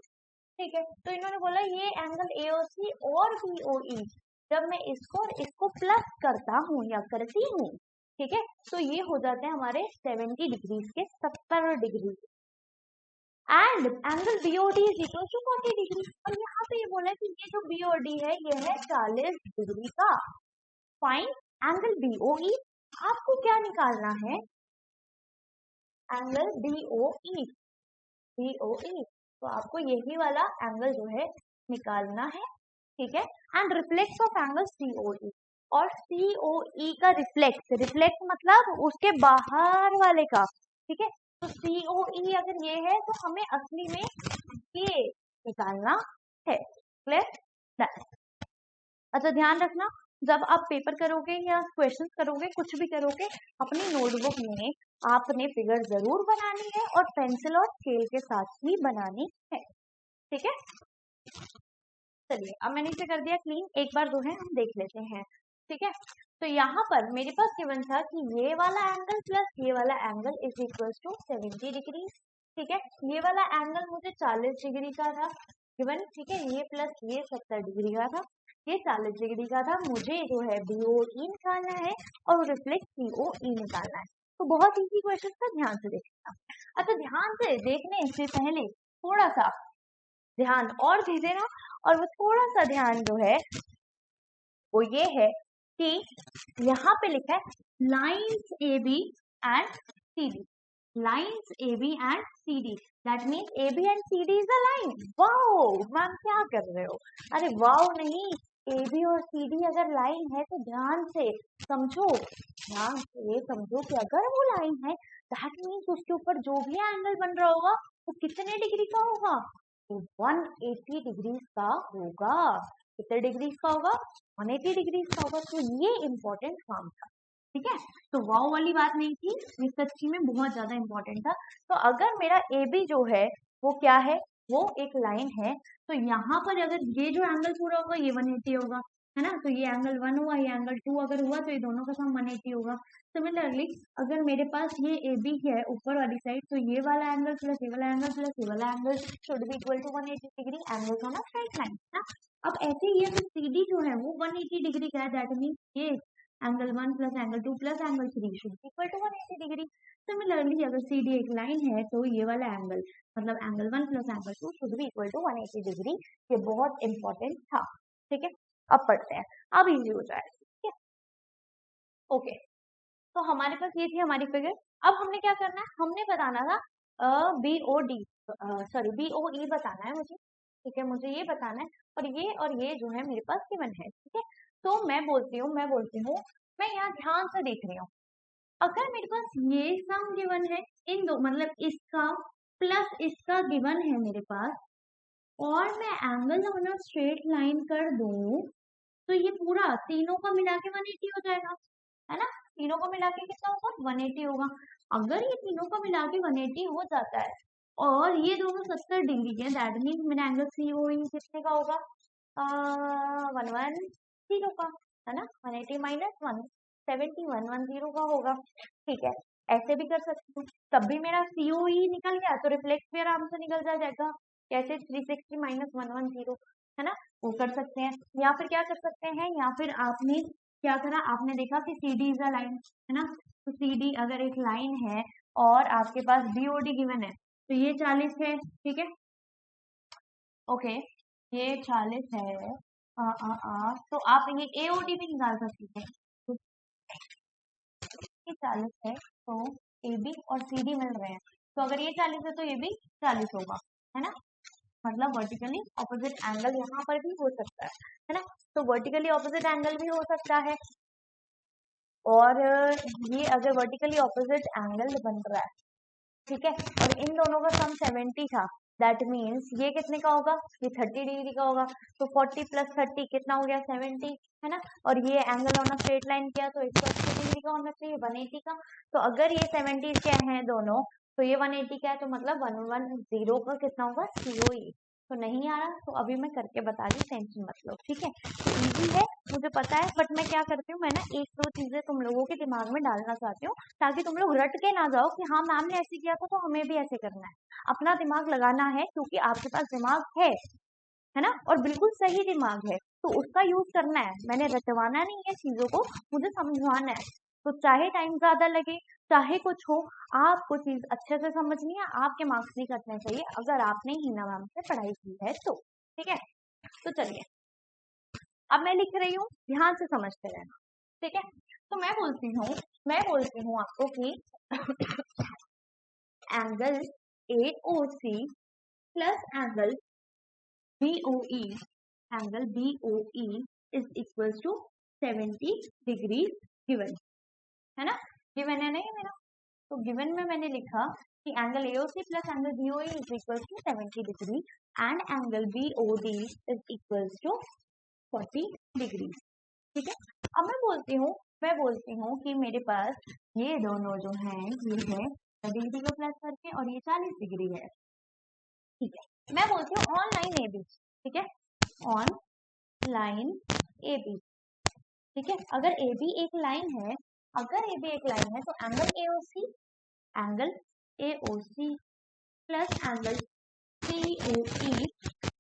ठीक है। तो इन्होंने बोला ये एंगल AOC और BOE, जब मैं इसको और इसको प्लस करता हूँ या करती हूँ, ठीक है, तो ये हो जाते हैं हमारे 70 डिग्रीज के 70 degree, and angle BOD is equal to 40 degree. और यहाँ पे ये बोला है कि ये जो BOD है ये है 40 डिग्री का। फाइंड एंगल BOE, आपको क्या निकालना है, एंगल BOE, तो आपको यही वाला एंगल जो है निकालना है, ठीक है। And reflex of angle COE, और COE का रिफ्लेक्ट मतलब उसके बाहर वाले का, ठीक है। तो COE अगर ये है तो हमें असली में ये निकालना है, क्लियर। अच्छा ध्यान रखना, जब आप पेपर करोगे या क्वेश्चंस करोगे, कुछ भी करोगे, अपनी नोटबुक में आपने फिगर जरूर बनानी है और पेंसिल और स्केल के साथ ही बनानी है, ठीक है। चलिए अब मैंने इसे कर दिया क्लीन, एक बार जो है हम देख लेते हैं, ठीक है। तो यहाँ पर मेरे पास गिवन था कि ये वाला एंगल प्लस ये वाला angle is equal to 70 degree, ठीक है। ये वाला एंगल मुझे 40 डिग्री का था गिवन, ठीक है, ये प्लस ये 70 डिग्री का था, ये 40 डिग्री का था, मुझे जो है BOE निकालना है और रिफ्लेक्ट COE निकालना है। तो बहुत इजी क्वेश्चन था, ध्यान से देखना। अच्छा ध्यान से देखने से पहले थोड़ा सा ध्यान और दे देना, और वो थोड़ा सा ध्यान जो है वो ये है कि यहाँ पे लिखा है lines AB and CD, lines AB and CD, that means AB and CD is a line. Wow ma'am क्या कर रहे हो, अरे वाओ नहीं, AB और CD अगर लाइन है तो ध्यान से समझो, ध्यान से समझो कि अगर वो लाइन है दैट मीन्स उसके ऊपर जो भी एंगल बन रहा होगा वो कितने डिग्री का होगा, तो 180 डिग्री का होगा। कितने डिग्री का होगा, 180 डिग्री का होगा। तो ये इंपॉर्टेंट फॉर्म था, ठीक है। तो वाव वाली बात नहीं थी, ये सच्ची में बहुत ज्यादा इंपॉर्टेंट था। तो अगर मेरा AB जो है वो क्या है, वो एक लाइन है, तो यहाँ पर अगर ये जो एंगल पूरा होगा ये 180 होगा, है ना। तो ये एंगल 1 हुआ, ये एंगल 2 अगर हुआ तो ये दोनों का सम 180 होगा। सिमिलरली अगर मेरे पास ये AB है ऊपर वाली साइड, तो ये वाला एंगल प्लस ये वाला एंगल प्लस ये वाला angle should be equal to 180 degree, angles on a straight line, ना। अब ऐसे ये जो CD जो है वो 180 डिग्री का है, दैट मीन्स ये angle 1 plus angle 2 plus angle 3 should be equal to 180 degree. Similarly अगर सी डी एक लाइन है तो ये वाला एंगल मतलब angle 1 plus angle 2 should be equal to 180 degree. ये बहुत इंपॉर्टेंट था, ठीक है। अब पढ़ते हैं, अब इजी हो जाएगा, ठीक है। ओके, तो हमारे पास ये थी हमारी फिगर। अब हमने क्या करना है, हमने बताना था B O D, sorry B O E बताना है मुझे, ठीक है। मुझे ये बताना है और ये जो है मेरे पास गिवन है, ठीक है। तो मैं बोलती हूँ मैं यहाँ ध्यान से देख रही हूँ, अगर मेरे पास ये सम गिवन है, इन दो मतलब इसका प्लस इसका गिवन है मेरे पास, और मैं angle on a straight line कर दूं, तो ये पूरा तीनों का मिला के 180 हो जाएगा, है ना। तीनों को मिला के कितना होगा, 180 होगा। अगर ये तीनों का मिला के 180 हो जाता है और ये दोनों 70 डिग्री के, दैट मीन्स मेरा एंगल सीओई कितने का होगा, 110 का, है ना। 180 माइनस 170, 110 का होगा, ठीक है। ऐसे भी कर सकती हूँ, तब भी मेरा सीओई निकल गया तो रिफ्लेक्स भी आराम से निकल जाएगा। कैसे, 360 माइनस 110, है ना, वो कर सकते हैं। या फिर क्या कर सकते हैं, या फिर आपने क्या करा, आपने देखा कि C D is a line, है ना। तो सी डी अगर एक लाइन है और आपके पास बीओडी गिवन है, तो ये 40 है, ठीक है। ओके, ये 40 है। तो आप ये एओडी भी निकाल सकते हैं, तो ये 40 है, तो ए बी और सी डी मिल रहे हैं, तो अगर ये 40 है तो ये भी 40 होगा, है ना। मतलब वर्टिकली ऑपोजिट एंगल यहाँ पर भी हो सकता है ना। तो वर्टिकली ऑपोजिट एंगल भी हो सकता है, और ये अगर वर्टिकली ऑपोजिट एंगल बन रहा है, ठीक है, और इन दोनों का सम 70 था, दैट मीन्स ये कितने का होगा, ये 30 डिग्री का होगा। तो 40 प्लस 30 कितना हो गया, 70, है ना। और ये angle on a straight line किया तो 180 डिग्री का होना चाहिए, 180 का। तो अगर ये 70 क्या है दोनों, तो ये 180 क्या है, तो मतलब 110 का कितना होगा, सीओई। तो नहीं आ रहा तो अभी मैं करके बता रही हूँ, टेंशन मत लो, ठीक है। इजी है, मुझे पता है, बट मैं क्या करती हूँ, मैं ना एक दो चीजें तुम लोगों के दिमाग में डालना चाहती हूँ, ताकि तुम लोग रट के ना जाओ कि हाँ मैम ने ऐसे किया था तो हमें भी ऐसे करना है। अपना दिमाग लगाना है, क्योंकि आपके पास दिमाग है ना, और बिल्कुल सही दिमाग है, तो उसका यूज करना है। मैंने रटवाना नहीं है चीजों को, मुझे समझाना है। तो चाहे टाइम ज्यादा लगे, चाहे कुछ हो, आपको चीज अच्छे से समझनी है, आपके मार्क्स नहीं कटने चाहिए अगर आपने हिना मैम से पढ़ाई की है तो, ठीक है। तो चलिए, अब मैं लिख रही हूँ, ध्यान से समझते रहना, ठीक है। तो मैं बोलती हूँ आपको कि angle AOC plus angle BOE, angle BOE is equals to 70 degree given, है ना। गिवन है नहीं मेरा, तो गिवन में मैंने लिखा कि angle AOC plus angle BOE is equals to 70 degree and angle BOD is equals to 40 degree, ठीक है। अब मैं बोलती हूँ कि मेरे पास ये दोनों जो हैं, ये है डिग्री को प्लस करके और ये 40 डिग्री है, ठीक है। मैं बोलती हूँ ऑन लाइन ए बी, ठीक है, ऑन लाइन ए बी, ठीक है। अगर ए बी एक लाइन है, तो angle A O C plus angle C O E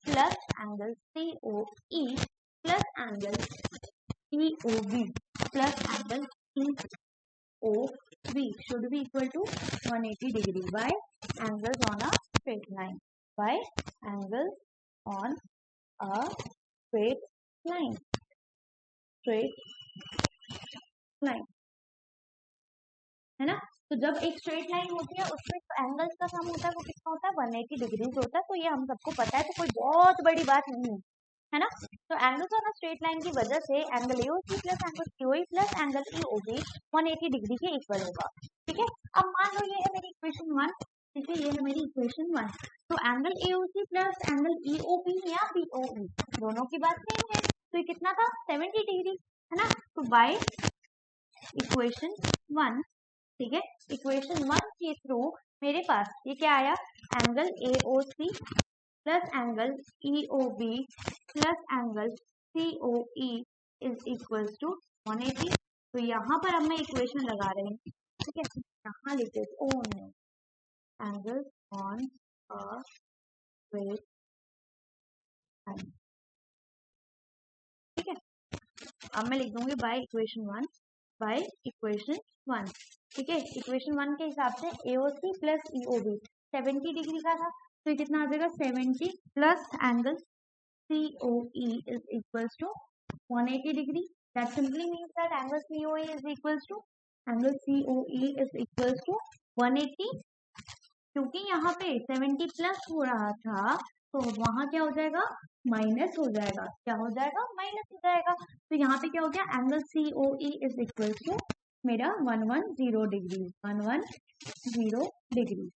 plus angle C O E plus angle E O B plus angle E O B should be equal to 180 degree by angles on a straight line, by angles on a straight line, है ना। तो जब एक straight line होती है उसमें angles का सम होता है, वो कितना होता है, 180 डिग्री होता है। तो ये हम सबको पता है, तो कोई बहुत बड़ी बात नहीं है ना। तो angles on a straight line की वजह से angle AOC plus angle COE plus angle EOB 180 degree के इक्वल होगा, ठीक है। अब मान लो ये है मेरी इक्वेशन 1, ठीक है, ये है मेरी इक्वेशन 1। तो angle AOC plus angle EOB या BOE दोनों की बात सेम है, तो ये कितना था, 70 डिग्री, है ना। तो बाय इक्वेशन 1, ठीक है, इक्वेशन 1 के थ्रू मेरे पास ये क्या आया, angle AOC plus angle EOB plus angle COE is equals to 180। तो यहाँ पर अब मैं इक्वेशन लगा रही हूँ, ठीक है, यहाँ लिखे own angle on a straight line, ठीक है। अब मैं लिख दूंगी बाय इक्वेशन 1 बाय इक्वेशन 1। ठीक है, इक्वेशन 1 के हिसाब से AOC प्लस EOB 70 डिग्री का था, तो ये कितना आ जाएगा 70 plus angle COE is equals to 180 degree. That simply means that angle COE is equals to 180, क्योंकि यहाँ पे 70 प्लस हो रहा था तो वहां क्या हो जाएगा, माइनस हो जाएगा। क्या हो जाएगा, माइनस हो जाएगा। तो यहाँ पे क्या हो गया, angle COE is equal to मेरा 110 डिग्री, 110 डिग्री।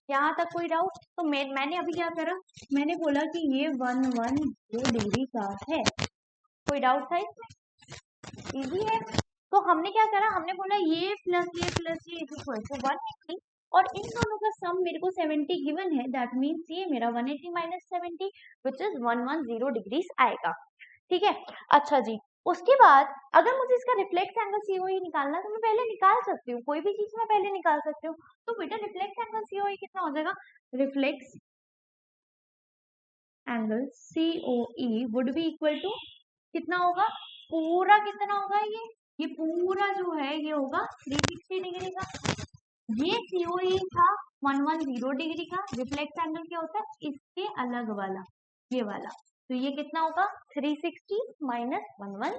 यहाँ तक कोई डाउट? तो मैंने अभी क्या करा, मैंने बोला कि ये 110 डिग्री का है। कोई डाउट था इसमें? इजी है। तो हमने क्या करा, हमने बोला ये प्लस ये इज इक्वल टू 180 और इन दोनों का सम मेरे को 70 गिवन है, दैट मींस ये मेरा 180 माइनस 70 विच इज 110 डिग्रीज आएगा। ठीक है, अच्छा जी, उसके बाद अगर मुझे इसका रिफ्लेक्स एंगल COE निकालना है तो मैं पहले निकाल सकती हूँ, कोई भी चीज मैं पहले निकाल सकती हूँ। तो बेटा रिफ्लेक्स एंगल COE कितना हो जाएगा, reflex angle COE would be equal to कितना होगा, पूरा कितना होगा, ये पूरा जो है ये होगा 360 डिग्री का। ये COE था 110 डिग्री का, रिफ्लेक्स एंगल क्या होता है, इसके अलग वाला, ये वाला। तो ये कितना होगा 360 माइनस 110,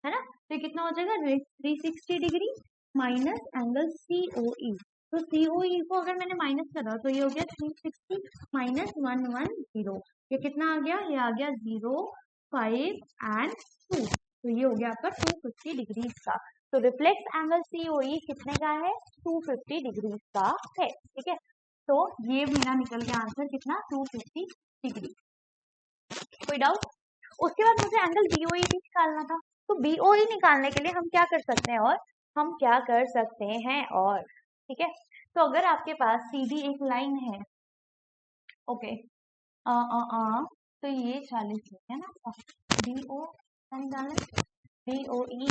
है ना। तो ये कितना हो जाएगा 360 डिग्री माइनस एंगल COE। तो COE को अगर मैंने माइनस करा तो ये हो गया 360 माइनस 110, ये कितना आ गया, ये आ गया 0, 5 एंड 2। तो ये हो गया आपका 250 डिग्री का। तो रिफ्लेक्स एंगल COE कितने का है, 250 डिग्री का है। ठीक है, तो ये मेरा निकल गया आंसर कितना, 250 डिग्री। कोई डाउट? उसके बाद मुझे एंगल BOE भी निकालना था। तो BOE निकालने के लिए हम क्या कर सकते हैं, और हम क्या कर सकते हैं और ठीक है, तो अगर आपके पास CD एक लाइन है, ओके, तो ये 40 है ना, BO BOE,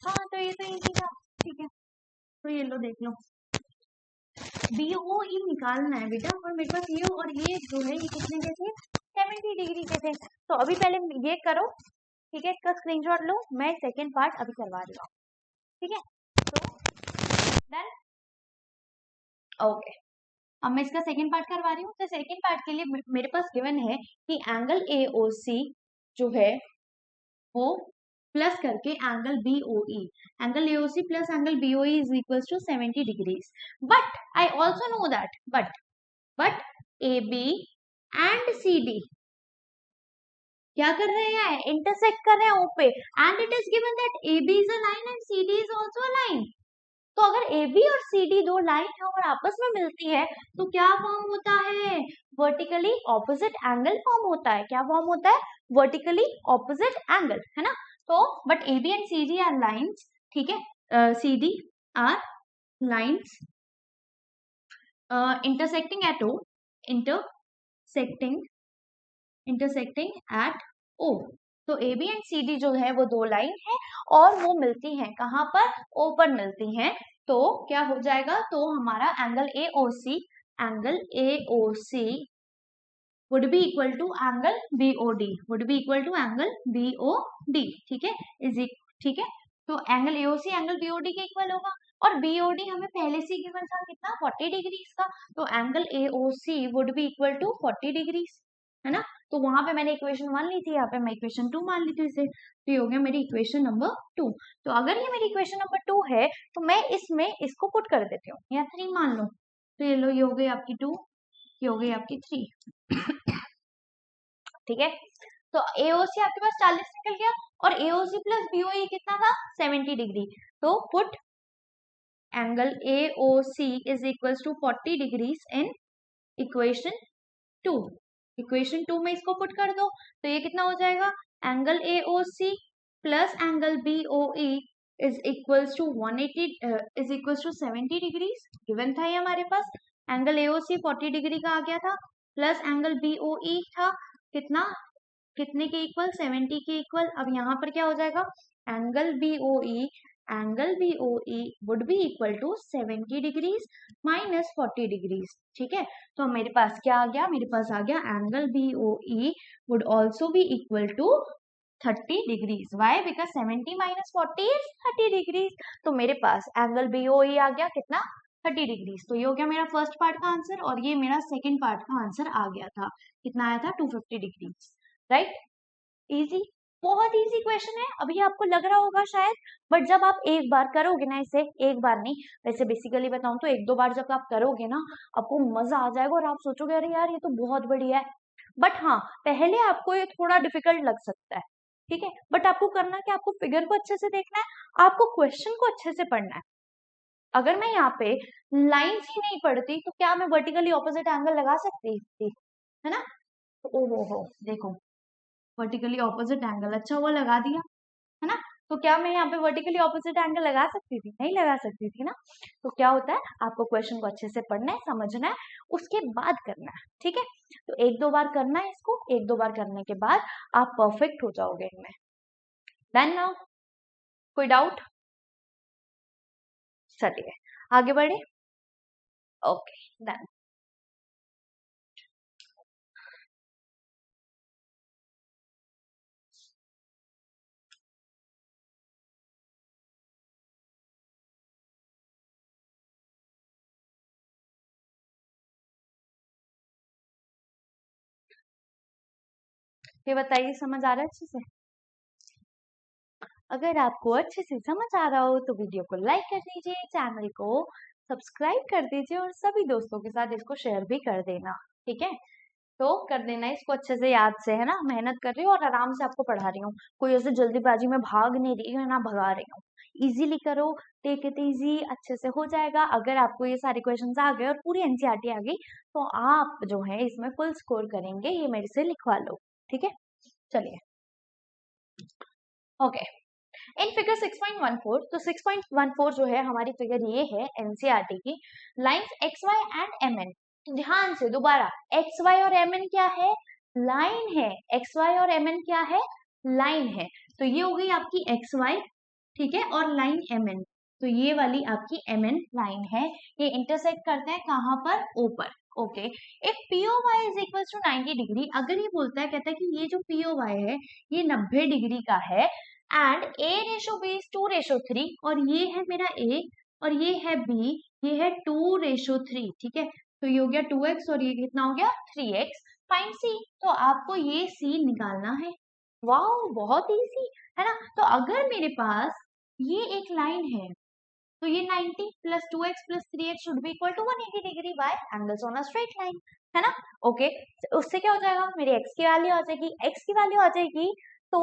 हाँ तो ये तो इजी था। ठीक है, तो ये लो देख लो, BOE निकालना है बेटा, और मेरे पास ये और ये जो है ये कितने के थे, 70 डिग्री के थे। तो अभी पहले ये करो, ठीक है, इसका स्क्रीनशॉट लो, मैं सेकेंड पार्ट अभी करवा रही हूँ। ठीक है, तो डन, ओके। अब मैं इसका सेकेंड पार्ट करवा रही हूँ। तो सेकेंड पार्ट के लिए मेरे पास गिवन है कि एंगल AOC जो है वो प्लस करके angle BOE, angle AOC plus angle BOE is equals to 70 degrees. But I also know that but AB and CD क्या कर रहे हैं, इंटरसेक्ट कर रहे हैं O पे, and it is given that AB is a line and CD is also a line. तो अगर AB और CD दो लाइन है और आपस में मिलती है तो क्या फॉर्म होता है, वर्टिकली ऑपोजिट एंगल फॉर्म होता है। क्या फॉर्म होता है, वर्टिकली ऑपोजिट एंगल, है ना। तो but AB and CD are lines, ठीक है, CD are lines intersecting at O, intersecting at O। तो AB एंड CD जो है वो दो लाइन है और वो मिलती हैं कहाँ पर, O पर मिलती हैं। तो क्या हो जाएगा, तो हमारा angle AOC would be equal to angle BOD, would be equal to angle BOD। ठीक है, ठीक है, तो एंगल AOC एंगल BOD के इक्वल होगा, और BOD हमें पहले से गिवन था कितना, 40 डिग्री का। तो angle AOC would be equal to 40 degree, है ना। तो वहां पे मैंने इक्वेशन 1 ली थी, यहाँ पे मैं इक्वेशन 2 मान ली थी इसे। तो ये हो गया मेरी इक्वेशन नंबर 2। तो अगर ये मेरी इक्वेशन नंबर 2 है तो मैं इसमें इसको पुट कर देती हूँ, या 3 मान लो। तो ये लो, ये हो गई आपकी 2, ये हो गई आपकी 3। ठीक है, तो AOC आपके पास 40 निकल गया और AOC प्लस BOE कितना था, 70 डिग्री। तो put angle AOC is equal to 40 degrees in equation 2। Equation 2 में इसको पुट कर दो तो ये कितना हो जाएगा, angle AOC plus angle BOE is equals to 180 is equals to 70 degrees. Given था ये हमारे पास, एंगल AOC 40 डिग्री का आ गया था, प्लस एंगल BOE था कितना, कितने के इक्वल, 70 के इक्वल। अब यहाँ पर क्या हो जाएगा, angle BOE would be equal to 70 degrees minus 40 degrees. ठीक है, तो मेरे पास क्या आ गया, मेरे पास आ गया angle BOE would also be equal to 30 degrees. Why? Because 70 माइनस 40 इज 30 डिग्रीज। तो मेरे पास एंगल BOE आ गया कितना? 30 डिग्रीज। तो ये हो गया मेरा फर्स्ट पार्ट का आंसर और ये मेरा सेकेंड पार्ट का आंसर आ गया था। कितना आया था? 250 डिग्रीज। राइट? इजी, बहुत इजी क्वेश्चन है। अभी आपको लग रहा होगा शायद, बट जब आप एक बार करोगे ना इसे, एक बार नहीं वैसे बेसिकली बताऊं तो एक दो बार जब आप करोगे ना, आपको मजा आ जाएगा और आप सोचोगे अरे यार ये तो बहुत बढ़िया है। बट हाँ, पहले आपको ये थोड़ा डिफिकल्ट लग सकता है, ठीक है, बट आपको करना क्या, आपको फिगर को अच्छे से देखना है, आपको क्वेश्चन को अच्छे से पढ़ना है। अगर मैं यहाँ पे लाइंस ही नहीं पढ़ती तो क्या मैं वर्टिकली ऑपोजिट एंगल लगा सकती थी? है ना? तो ओ हो देखो, वर्टिकली ऑपोजिट एंगल, अच्छा हुआ लगा दिया, है ना? तो क्या मैं यहाँ पे वर्टिकली ऑपोजिट एंगल लगा सकती थी? नहीं लगा सकती थी ना। तो क्या होता है, आपको क्वेश्चन को अच्छे से पढ़ना है, समझना है, उसके बाद करना है, ठीक है। तो एक दो बार करना है इसको, एक दो बार करने के बाद आप परफेक्ट हो जाओगे इनमें। Done now? कोई डाउट? चलिए आगे बढ़े। Okay done. ये बताइए समझ आ रहा है अच्छे से? अगर आपको अच्छे से समझ आ रहा हो तो वीडियो को लाइक कर दीजिए, चैनल को सब्सक्राइब कर दीजिए और सभी दोस्तों के साथ इसको शेयर भी कर देना, ठीक है। तो कर देना इसको अच्छे से याद से, है ना। मेहनत कर रही हूँ और आराम से आपको पढ़ा रही हूँ, कोई ऐसे जल्दीबाजी में भाग नहीं रही हूँ ना भगा रही हूँ। इजीली करो, टेक इट इजी, अच्छे से हो जाएगा। अगर आपको ये सारे क्वेश्चंस आ गए और पूरी एनसीईआरटी आ गई तो आप जो है इसमें फुल स्कोर करेंगे, ये मेरे से लिखवा लो, ठीक है। चलिए ओके। इन फिगर 6.14, तो 6.14 जो है हमारी फिगर ये है एनसीईआरटी की, lines X Y and M N. तो ध्यान से दोबारा, एक्स वाई और एम एन क्या है? लाइन है। एक्स वाई और एम एन क्या है? लाइन है। तो ये हो गई आपकी एक्स वाई, ठीक है, और लाइन एम एन, तो ये वाली आपकी एम एन लाइन है। ये इंटरसेक्ट करते हैं कहाँ पर? ओ पर। Okay, if P O Y is equal to 90 degree, अगर ये बोलता है, कहता है कि ये जो पी ओ वाई है ये 90 डिग्री का है and A ratio B is 2:3, और ये है मेरा ए और ये है बी, ये है 2:3, ठीक है। तो ये हो गया 2x और ये कितना हो गया? 3x। फाइंड सी, तो आपको ये सी निकालना है। वाओ, बहुत इजी, है ना। तो अगर मेरे पास ये एक लाइन है तो ये 90 plus 2x plus 3x should be equal to 180 degree by angles on a straight line, है ना। ओके, उससे क्या हो जाएगा, मेरी x की वैल्यू आ जाएगी, x की वैल्यू आ जाएगी, तो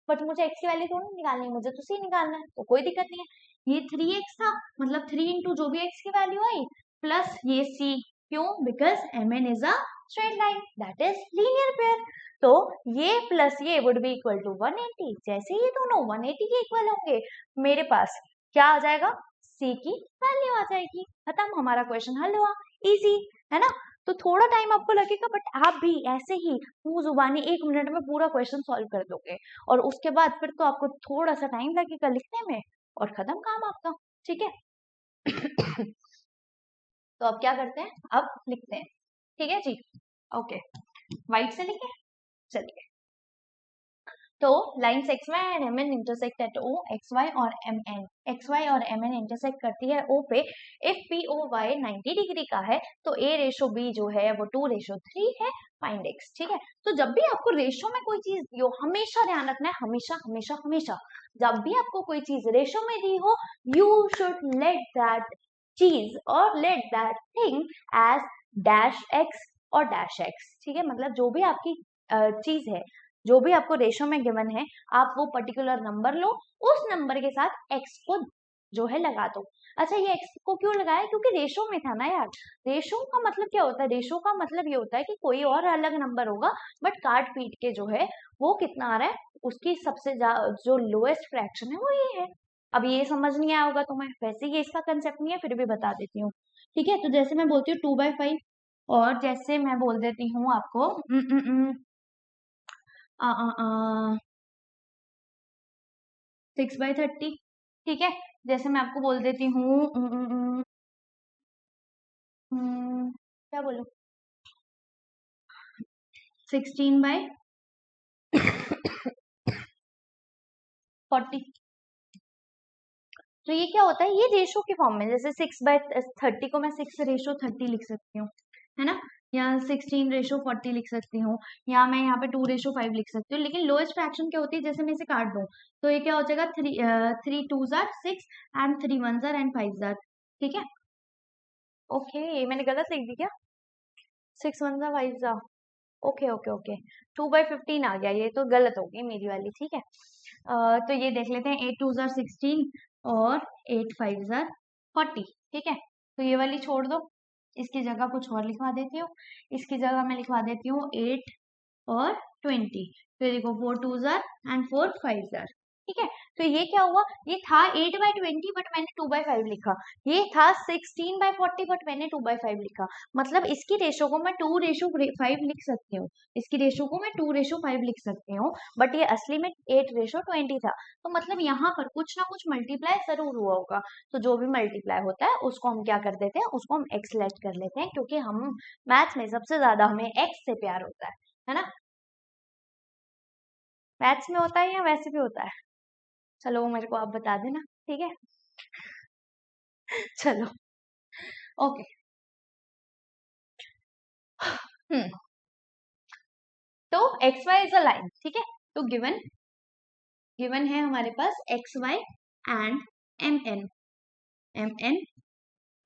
बट मुझे x की वैल्यू तो नहीं निकालनी है, मुझे तो c निकालना है, तो कोई दिक्कत नहीं है। ये 3x था, मतलब 3 इंटू जो भी x की वैल्यू आई प्लस ये c, क्यों? Because mn is a straight line, that is linear pair. तो ये प्लस ये वुड बी इक्वल टू 180, जैसे ये दोनों 180 के इक्वल होंगे, मेरे पास क्या आ जाएगा? सी की वैल्यू आ जाएगी, खत्म, हमारा क्वेश्चन हल हुआ। इजी, है ना। तो थोड़ा टाइम आपको लगेगा बट आप भी ऐसे ही मुंह जुबानी 1 मिनट में पूरा क्वेश्चन सॉल्व कर दोगे, और उसके बाद फिर तो आपको थोड़ा सा टाइम लगेगा लिखने में और खत्म काम आपका, ठीक है। तो अब क्या करते हैं, अब लिखते हैं, ठीक है जी। ओके, वाइट से लिखे, चलिए। तो lines X Y and M N intersect at O, X Y और एम एन, एक्स वाई और एम एन इंटरसेक्ट करती है ओ पे। If P O Y 90 degree का है तो ए रेशो बी जो है वो 2:3 है, फाइंड एक्स, ठीक है। तो जब भी आपको रेशो में कोई चीज दी हो, हमेशा ध्यान रखना है, हमेशा हमेशा हमेशा जब भी आपको कोई चीज रेशो में दी हो, यू शुड लेट दैट चीज और let that thing as dash X और डैश एक्स, ठीक है। मतलब जो भी आपकी चीज है, जो भी आपको रेशो में गिवन है, आप वो पर्टिकुलर नंबर लो, उस नंबर के साथ एक्स को जो है लगा दो। अच्छा, ये एक्स को क्यों लगाया? क्योंकि रेशो में था ना यार। रेशो का मतलब क्या होता है? रेशो का मतलब ये होता है कि कोई और अलग नंबर होगा बट काट पीट के जो है वो कितना आ रहा है, उसकी सबसे जो लोएस्ट फ्रैक्शन है वो ये है। अब ये समझ नहीं आया होगा तुम्हें, वैसे ये इसका कंसेप्ट नहीं है, फिर भी बता देती हूँ, ठीक है। तो जैसे मैं बोलती हूँ 2/5, और जैसे मैं बोल देती हूँ आपको 6/30, ठीक है। जैसे मैं आपको बोल देती हूँ क्या बोलूं, 16/, 40। तो ये क्या होता है, ये रेशो के फॉर्म में, जैसे 6/30 को मैं 6:30 लिख सकती हूँ, है ना, या 16:40 लिख सकती हूँ, या मैं यहाँ पे 2:5 लिख सकती हूँ। लेकिन लोएस्ट फ्रैक्शन क्या होती है, जैसे मैं इसे काट दूँ तो ये क्या हो जाएगा, 3 2s are 6 and 3 1s are and 5s are। ठीक है, ओके, ये मैंने गलत लिख दी क्या, 6 1s are 5s are, okay okay okay, 2/15 आ गया, ये तो गलत हो गई मेरी वाली। ठीक है, तो ये देख लेते हैं, 8 2s are 16 और 8 5s are 40। ठीक है, तो ये वाली छोड़ दो, इसकी जगह कुछ और लिखवा देती हूँ। इसकी जगह मैं लिखवा देती हूँ 8 और 20। तो देखो 4 2s are and 4 5s are। ठीक है, तो ये क्या हुआ, ये था 8/20 बट मैंने 2/5 लिखा, ये था 16/40 बट मैंने 2/5 लिखा। मतलब इसकी रेशो को मैं 2:5 लिख सकती हूँ, इसकी रेशो को मैं 2:5 लिख सकती हूँ, बट ये असली में 8:20 था। तो मतलब यहाँ पर कुछ ना कुछ मल्टीप्लाई जरूर हुआ होगा। तो जो भी मल्टीप्लाई होता है उसको हम क्या कर देते हैं, उसको हम एक्स लेट कर लेते हैं, क्योंकि हम मैथ्स में सबसे ज्यादा हमें एक्स से प्यार होता है ना। मैथ्स में होता है या वैसे भी होता है, चलो वो मेरे को आप बता देना। ठीक है, चलो, ओके। हम्म, तो X Y is a line. ठीक है, तो गिवन गिवन है हमारे पास X Y and M N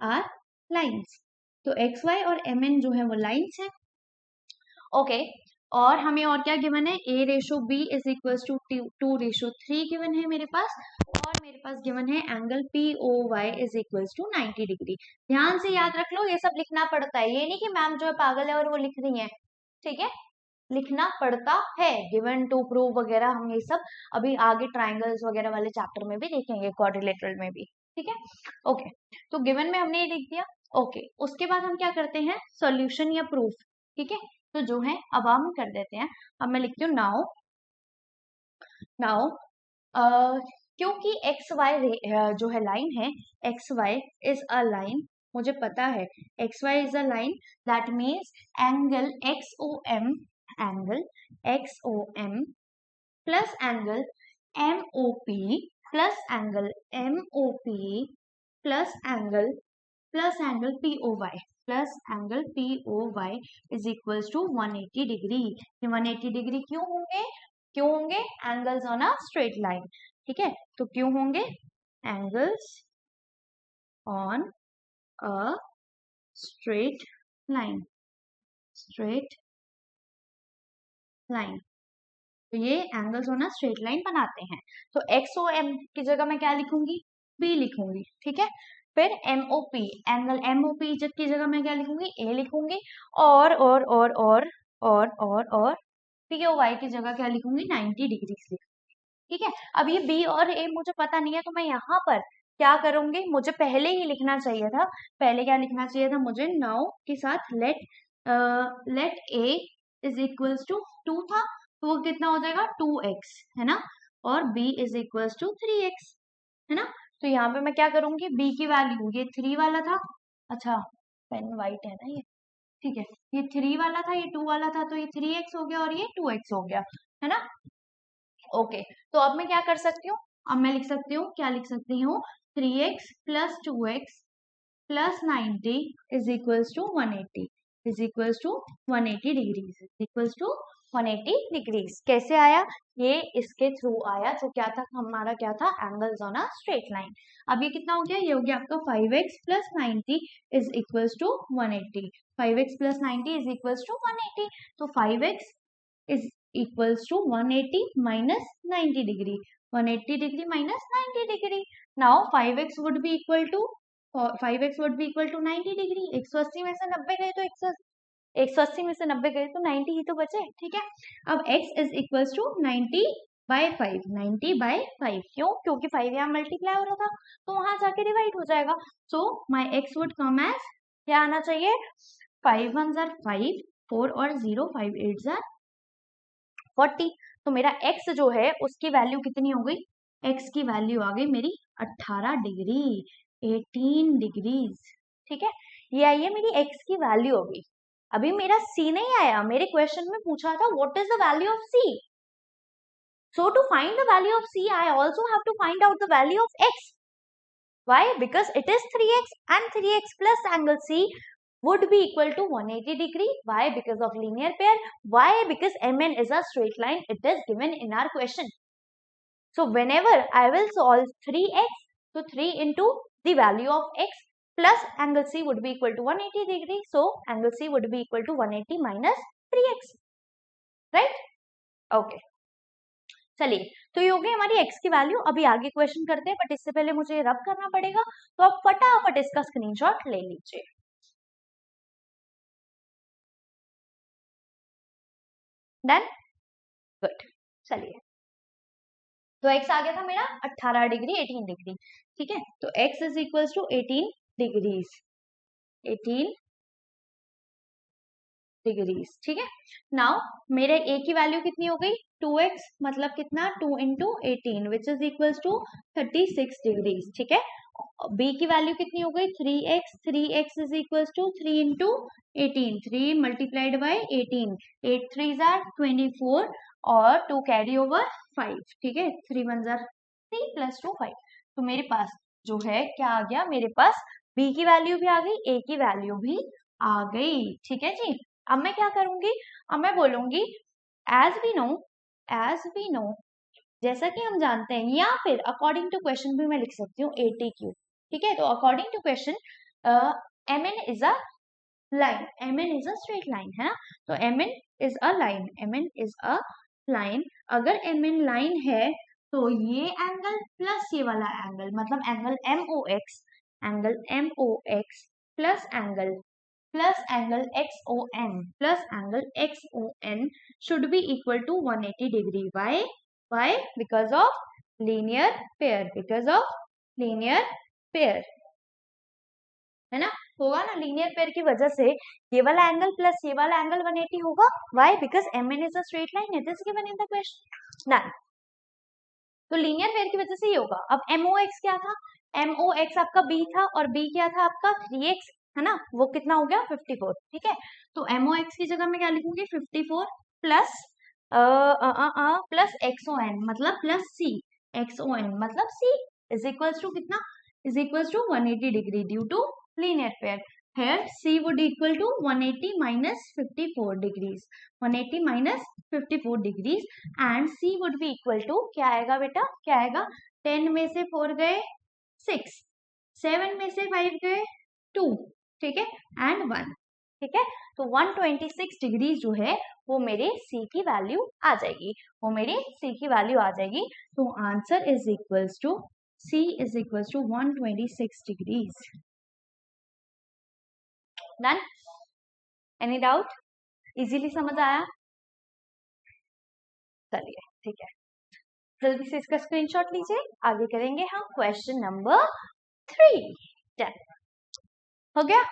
R lines. तो एक्स वाई और एम एन जो है वो लाइन्स है। ओके, और हमें और क्या गिवन है, a/b is equal to 2:3 given है मेरे पास, और मेरे पास गिवन है angle POY is equal to 90 degree. ध्यान से याद रख लो, ये सब लिखना पड़ता है, ये नहीं कि मैम जो है पागल है और वो लिख रही है। ठीक है, लिखना पड़ता है, गिवन टू प्रूव वगैरह हम ये सब अभी आगे ट्राइंगल्स वगैरह वाले चैप्टर में भी देखेंगे, क्वाड्रिलेटरल में भी। ठीक है, ओके, तो गिवन में हमने ये लिख दिया। ओके, उसके बाद हम क्या करते हैं, सॉल्यूशन या प्रूफ। ठीक है, तो जो है अब हम कर देते हैं। अब मैं लिखती हूँ नाउ नाउ क्योंकि एक्स वाई जो है लाइन है, X Y is a line, मुझे पता है X Y is a line, that means angle angle X O M plus angle M O P plus angle M O P plus angle P O Y is equals to 180 degree. ये 180 degree क्यों होंगे angles on a straight line. ठीक है, तो क्यों होंगे angles on a straight line तो ये angles on a straight line बनाते हैं। तो एक्स ओ एम की जगह मैं क्या लिखूंगी, बी लिखूंगी। ठीक है, फिर एमओपी एंगल एमओपी की जगह मैं क्या लिखूंगी, ए लिखूंगी, और पी ओ वाई की जगह क्या लिखूंगी, 90 डिग्री लिखूंगी। ठीक है, अब ये बी और ए मुझे पता नहीं है, तो मैं यहाँ पर क्या करूंगी, मुझे पहले ही लिखना चाहिए था। पहले क्या लिखना चाहिए था मुझे, नाउ के साथ let A is equals to 2 था, तो वो कितना हो जाएगा 2x, है ना, और b is equals to 3x, है ना। तो यहाँ पे मैं क्या करूंगी, b की वैल्यू, ये 3 वाला था, अच्छा पेन वाइट है ना ये, ठीक है, ये 3 वाला था, ये 2 वाला था, तो ये 3x हो गया और ये 2x हो गया, है ना। ओके, तो अब मैं क्या कर सकती हूँ, अब मैं लिख सकती हूँ, क्या लिख सकती हूँ, 3x plus 2x plus 90 is equals to 180 is equals to 180 degrees is equals to 180 degrees. कैसे आया, ये इसके थ्रू आया, जो क्या था हमारा, क्या था angles on a straight line. अब ये कितना हो गया, ये हो गया आपका 5x plus 90 is equals to 180, 5x plus 90 is equals to 180, तो 5x is equals to 180 minus 90 degree, 180 degree minus 90 degree. Now 5x would be equal to 90 degree। 180 में से 90 गए तो 180 में से 90 गए तो 90 ही तो बचे। ठीक है, अब x is equals to 90/5, 90/5 क्यों, क्योंकि 5 यहाँ मल्टीप्लाई हो रहा था, तो वहां जाके डिवाइड हो जाएगा। सो माई x would come as क्या आना चाहिए, 5 1s are 5, 4 और 0, 5 8s are 40। तो मेरा x जो है उसकी वैल्यू कितनी हो गई, x की वैल्यू आ गई मेरी 18 डिग्री, 18 डिग्रीज। ठीक है, ये आई है मेरी x की वैल्यू होगी। अभी मेरा c नहीं आया, मेरे क्वेश्चन में पूछा था what is the value of c, So to find the value of C, I also have to find out the value of X. Why? Because it is 3x and 3x plus angle C would be equal to 180 degree. Why? Because of linear pair. Why? Because MN is a straight line. It is given in our question. So whenever I will solve 3x, so 3 into the value of x plus angle C would be equal to 180 degree. So angle C would be equal to 180 minus 3x. Right? Okay. चलिए, तो ये हो गई हमारी x की value. अभी आगे question करते हैं, बट इससे पहले मुझे रब करना पड़ेगा, तो आप फटाफट इसका स्क्रीनशॉट ले लीजिए. Done, good. चलिए, तो x आ गया था मेरा 18 डिग्री 18 डिग्री. ठीक है, तो x is equal to 18 degrees 18 degrees. ठीक है, नाउ मेरे a की वैल्यू कितनी हो गई 2x, मतलब कितना 2 into 18 which is equal to 36 degrees. ठीक है, b की वैल्यू कितनी हो गई 3x, 3x is equal to 3 into 18, 3 multiplied by 18, 8 3 जार 24 और 2 कैरी ओवर 5. ठीक है, 3 1 जार 3 प्लस 2 5. तो मेरे पास जो है क्या आ गया, मेरे पास b की वैल्यू भी आ गई, a की वैल्यू भी आ गई. ठीक है जी, अब मैं क्या करूंगी, अब मैं बोलूंगी एज वी नो, जैसा कि हम जानते हैं, या फिर अकॉर्डिंग टू क्वेश्चन भी मैं लिख सकती हूँ ATQ. ठीक है, तो according to question MN is a line, MN is a straight line, है ना. तो MN is a line, MN is a line. अगर MN लाइन है तो ये एंगल प्लस ये वाला एंगल, मतलब angle MOX plus angle XON plus angle XON should be equal to 180 degree. Why? Because of linear pair. है ना, होगा ना, लीनियर पेयर की वजह से ये वाला एंगल प्लस ये वाला एंगल 180 होगा. Why? Because MN is a straight line. It is given in the question. Done. तो लीनियर पेयर की वजह से ये होगा. अब MOX क्या था, MOX आपका B था और B क्या था आपका 3x, है ना, वो कितना हो गया 54. ठीक है, तो MOX की जगह मैं क्या लिखूंगी 54 प्लस प्लस XON मतलब प्लस C, XON मतलब C इज इक्वल्स टू कितना, is equals to 180 degree due to linear pair. Here C would equal to 180 minus 54 degrees, 180 minus 54 degrees and C would be equal to क्या आएगा बेटा, क्या आएगा, 10 में से 4 गए 6, 7 में से 5 गए 2, ठीक है, एंड 1. ठीक है, तो 126 डिग्री जो है वो मेरे C की वैल्यू आ जाएगी, वो मेरी C की वैल्यू आ जाएगी. तो answer is equals to C is equals to 126 degrees. Done, any doubt, easily समझ आया. चलिए ठीक है, जल्दी से इसका स्क्रीनशॉट लीजिए, आगे करेंगे हम क्वेश्चन नंबर 3. डन, हो गया.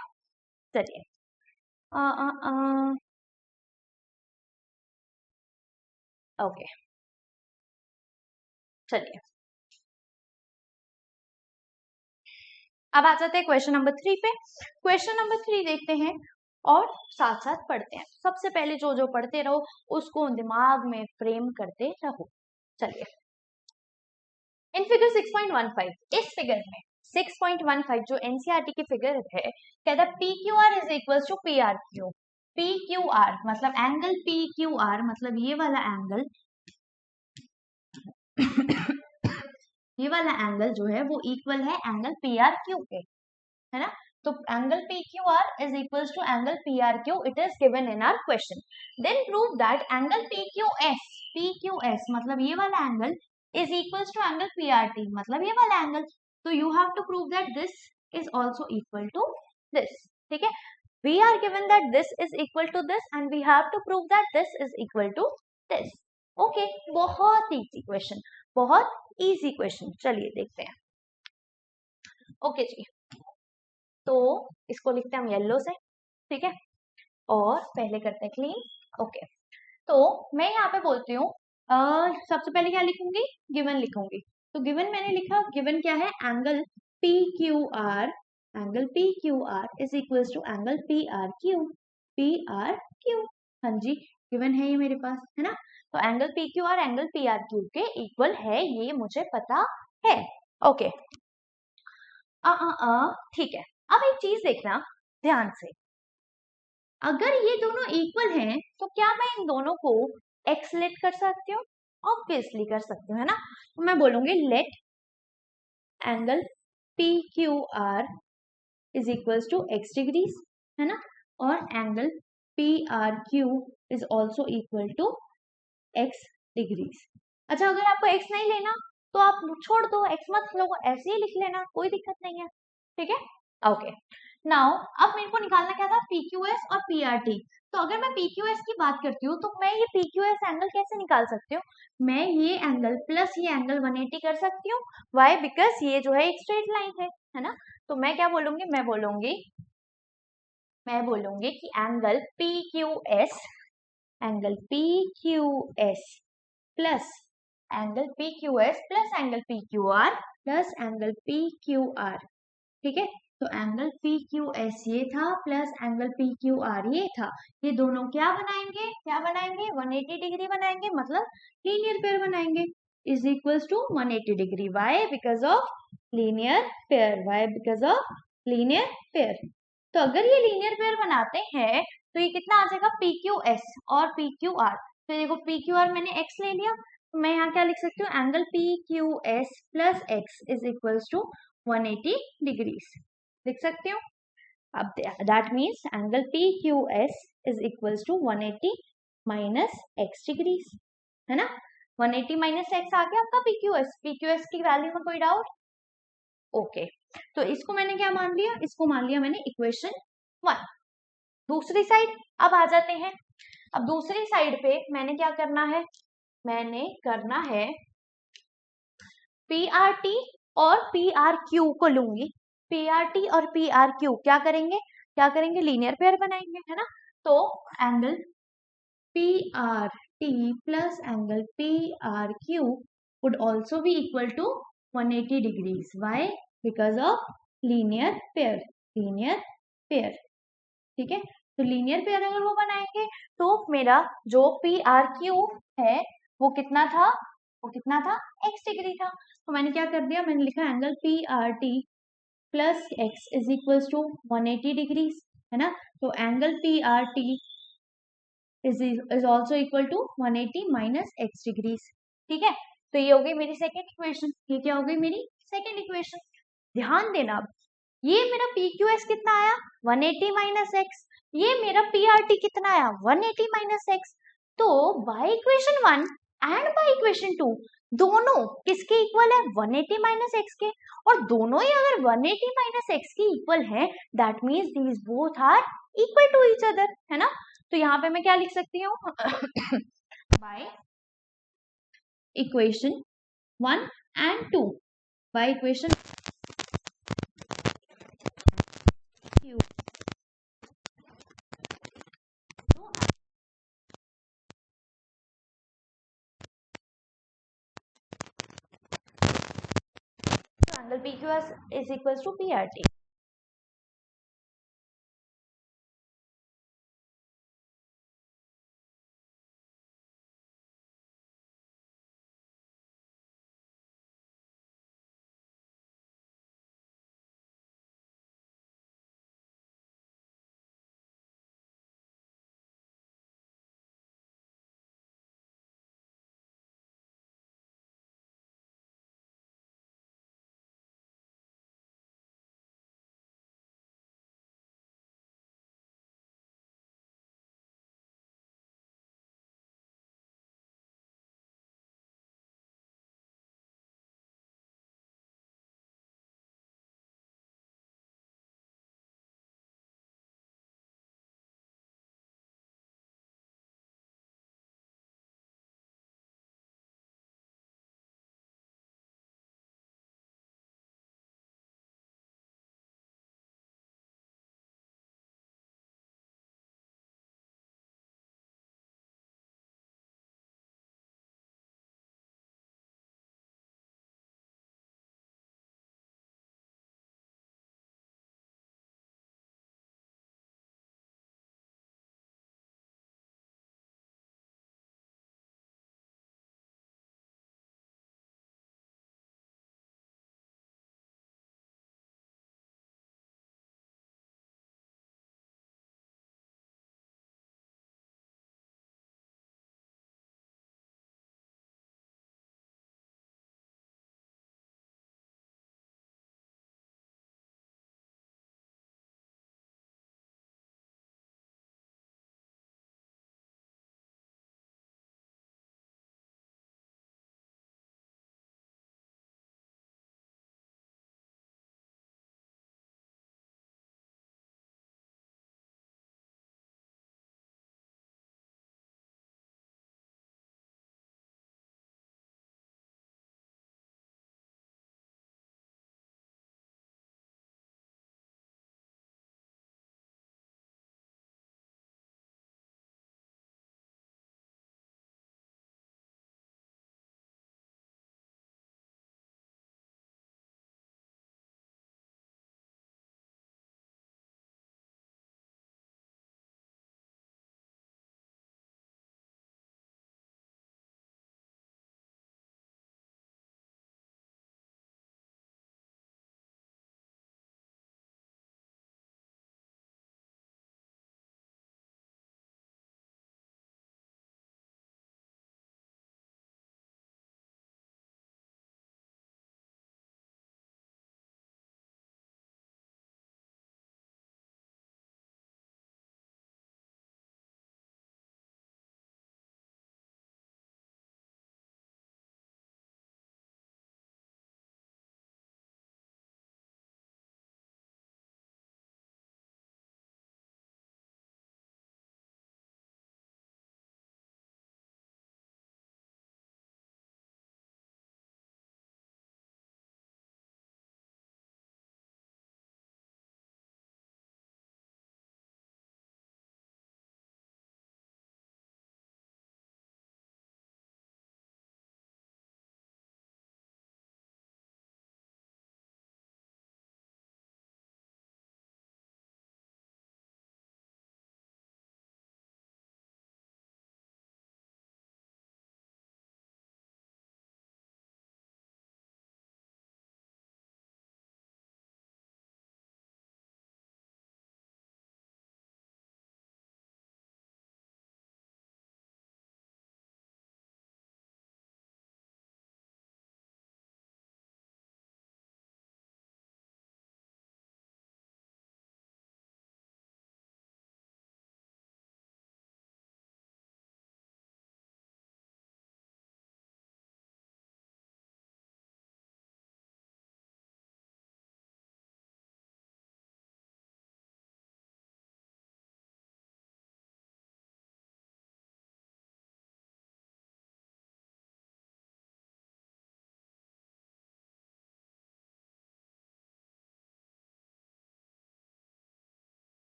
चलिए ओके, चलिए अब आ जाते हैं क्वेश्चन नंबर 3 पे. क्वेश्चन नंबर 3 देखते हैं और साथ साथ पढ़ते हैं. सबसे पहले जो जो पढ़ते रहो उसको दिमाग में फ्रेम करते रहो. चलिए, इन फिगर 6.15, इस फिगर में 6.15 जो एनसीईआरटी की फिगर है, कहता है PQR is equal to PRQ. PQR मतलब एंगल PQR मतलब ये वाला एंगल ये वाला एंगल जो है वो इक्वल है एंगल PRQ के, है ना. तो angle PQR is equal to angle PRQ. It is given in our question. Then prove that angle PQS मतलब ये वाला angle is equals to angle PRT मतलब ये वाला एंगल. तो you have to prove that this is also equal to this. ठीक है, we are given that this is equal to this and we have to prove that this is equal to this. Okay, बहुत easy question, बहुत easy question. चलिए देखते हैं. Okay जी, तो इसको लिखते हैं हम येलो से. ठीक है, और पहले करते हैं क्लीन. ओके, तो मैं यहाँ पे बोलती हूँ सबसे पहले क्या लिखूंगी, गिवन लिखूंगी. तो गिवन मैंने लिखा, गिवन क्या है, angle PQR is equal to angle PRQ. हाँ जी, गिवन है ये मेरे पास, है ना. तो angle P Q R angle P R Q के इक्वल है, ये मुझे पता है। ओके, ठीक है। अब एक चीज देखना ध्यान से, अगर ये दोनों इक्वल हैं तो क्या मैं इन दोनों को x लेट कर सकती हूँ? ऑब्वियसली कर सकती हूँ, है ना। तो मैं बोलूंगी let angle P Q R is equals to x degrees, है ना, और angle P R Q is also equal to x degrees. अच्छा, अगर आपको x नहीं लेना तो आप छोड़ दो, x मत लो, ऐसे ही लिख लेना, कोई दिक्कत नहीं है, ठीक है। ओके, नाउ अब मेरे को निकालना क्या था, PQS और PRT। तो अगर मैं PQS की बात करती हूँ तो मैं ये PQS एंगल कैसे निकाल सकती हूँ, मैं ये एंगल प्लस ये एंगल 180 कर सकती हूँ। वाई? बिकॉज ये जो है एक स्ट्रेट लाइन है ना। तो मैं क्या बोलूंगी, मैं बोलूंगी कि angle PQS plus angle PQS plus angle PQR plus angle PQR, ठीक है। तो एंगल PQS ये था प्लस एंगल PQR ये था, ये दोनों क्या बनाएंगे, 180 डिग्री बनाएंगे, मतलब लीनियर पेयर बनाएंगे, is equals to 180 degree. Why? Because of linear pair. तो अगर ये लीनियर पेयर बनाते हैं तो ये कितना आ जाएगा, PQS और PQR। तो देखो PQR मैंने x ले लिया, तो मैं यहाँ क्या लिख सकती हूँ, angle PQS plus x is equals to 180 degrees लिख सकती हूँ। अब that means angle PQS is equals to 180 minus x degrees, है ना। 180 माइनस x आ गया आपका PQS की वैल्यू में कोई डाउट? ओके, तो इसको मैंने क्या मान लिया, इसको मान लिया मैंने इक्वेशन 1। दूसरी साइड अब आ जाते हैं। अब दूसरी साइड पे मैंने क्या करना है, PRT और PRQ को लूंगी। PRT और PRQ क्या करेंगे, लीनियर पेयर बनाएंगे, है ना। तो angle PRT plus angle PRQ would also be equal to 180 degrees. Why? Because of linear pair, ठीक है। तो लीनियर पेयर अगर वो बनाएंगे तो मेरा जो PRQ है वो कितना था, x डिग्री था। तो मैंने क्या कर दिया, मैंने लिखा angle PRT plus x is equals to 180 degrees, है ना। तो angle PRT is also equal to 180 minus x degrees, ठीक है। तो ये हो गई मेरी सेकेंड इक्वेशन, ये क्या हो गई मेरी सेकेंड इक्वेशन। ध्यान देना, अब ये मेरा PQS कितना आया, 180 माइनस एक्स, ये मेरा PRT कितना आया, 180 माइनस एक्स। तो by equation 1 and by equation 2 दोनों किसके इक्वल है, 180 माइनस एक्स के, और दोनों ही अगर 180 माइनस एक्स के इक्वल है that means these both are equal to each other, है ना। तो यहाँ पे मैं क्या लिख सकती हूँ by equation 1 and 2, by equation angle PQS is equals to PRT.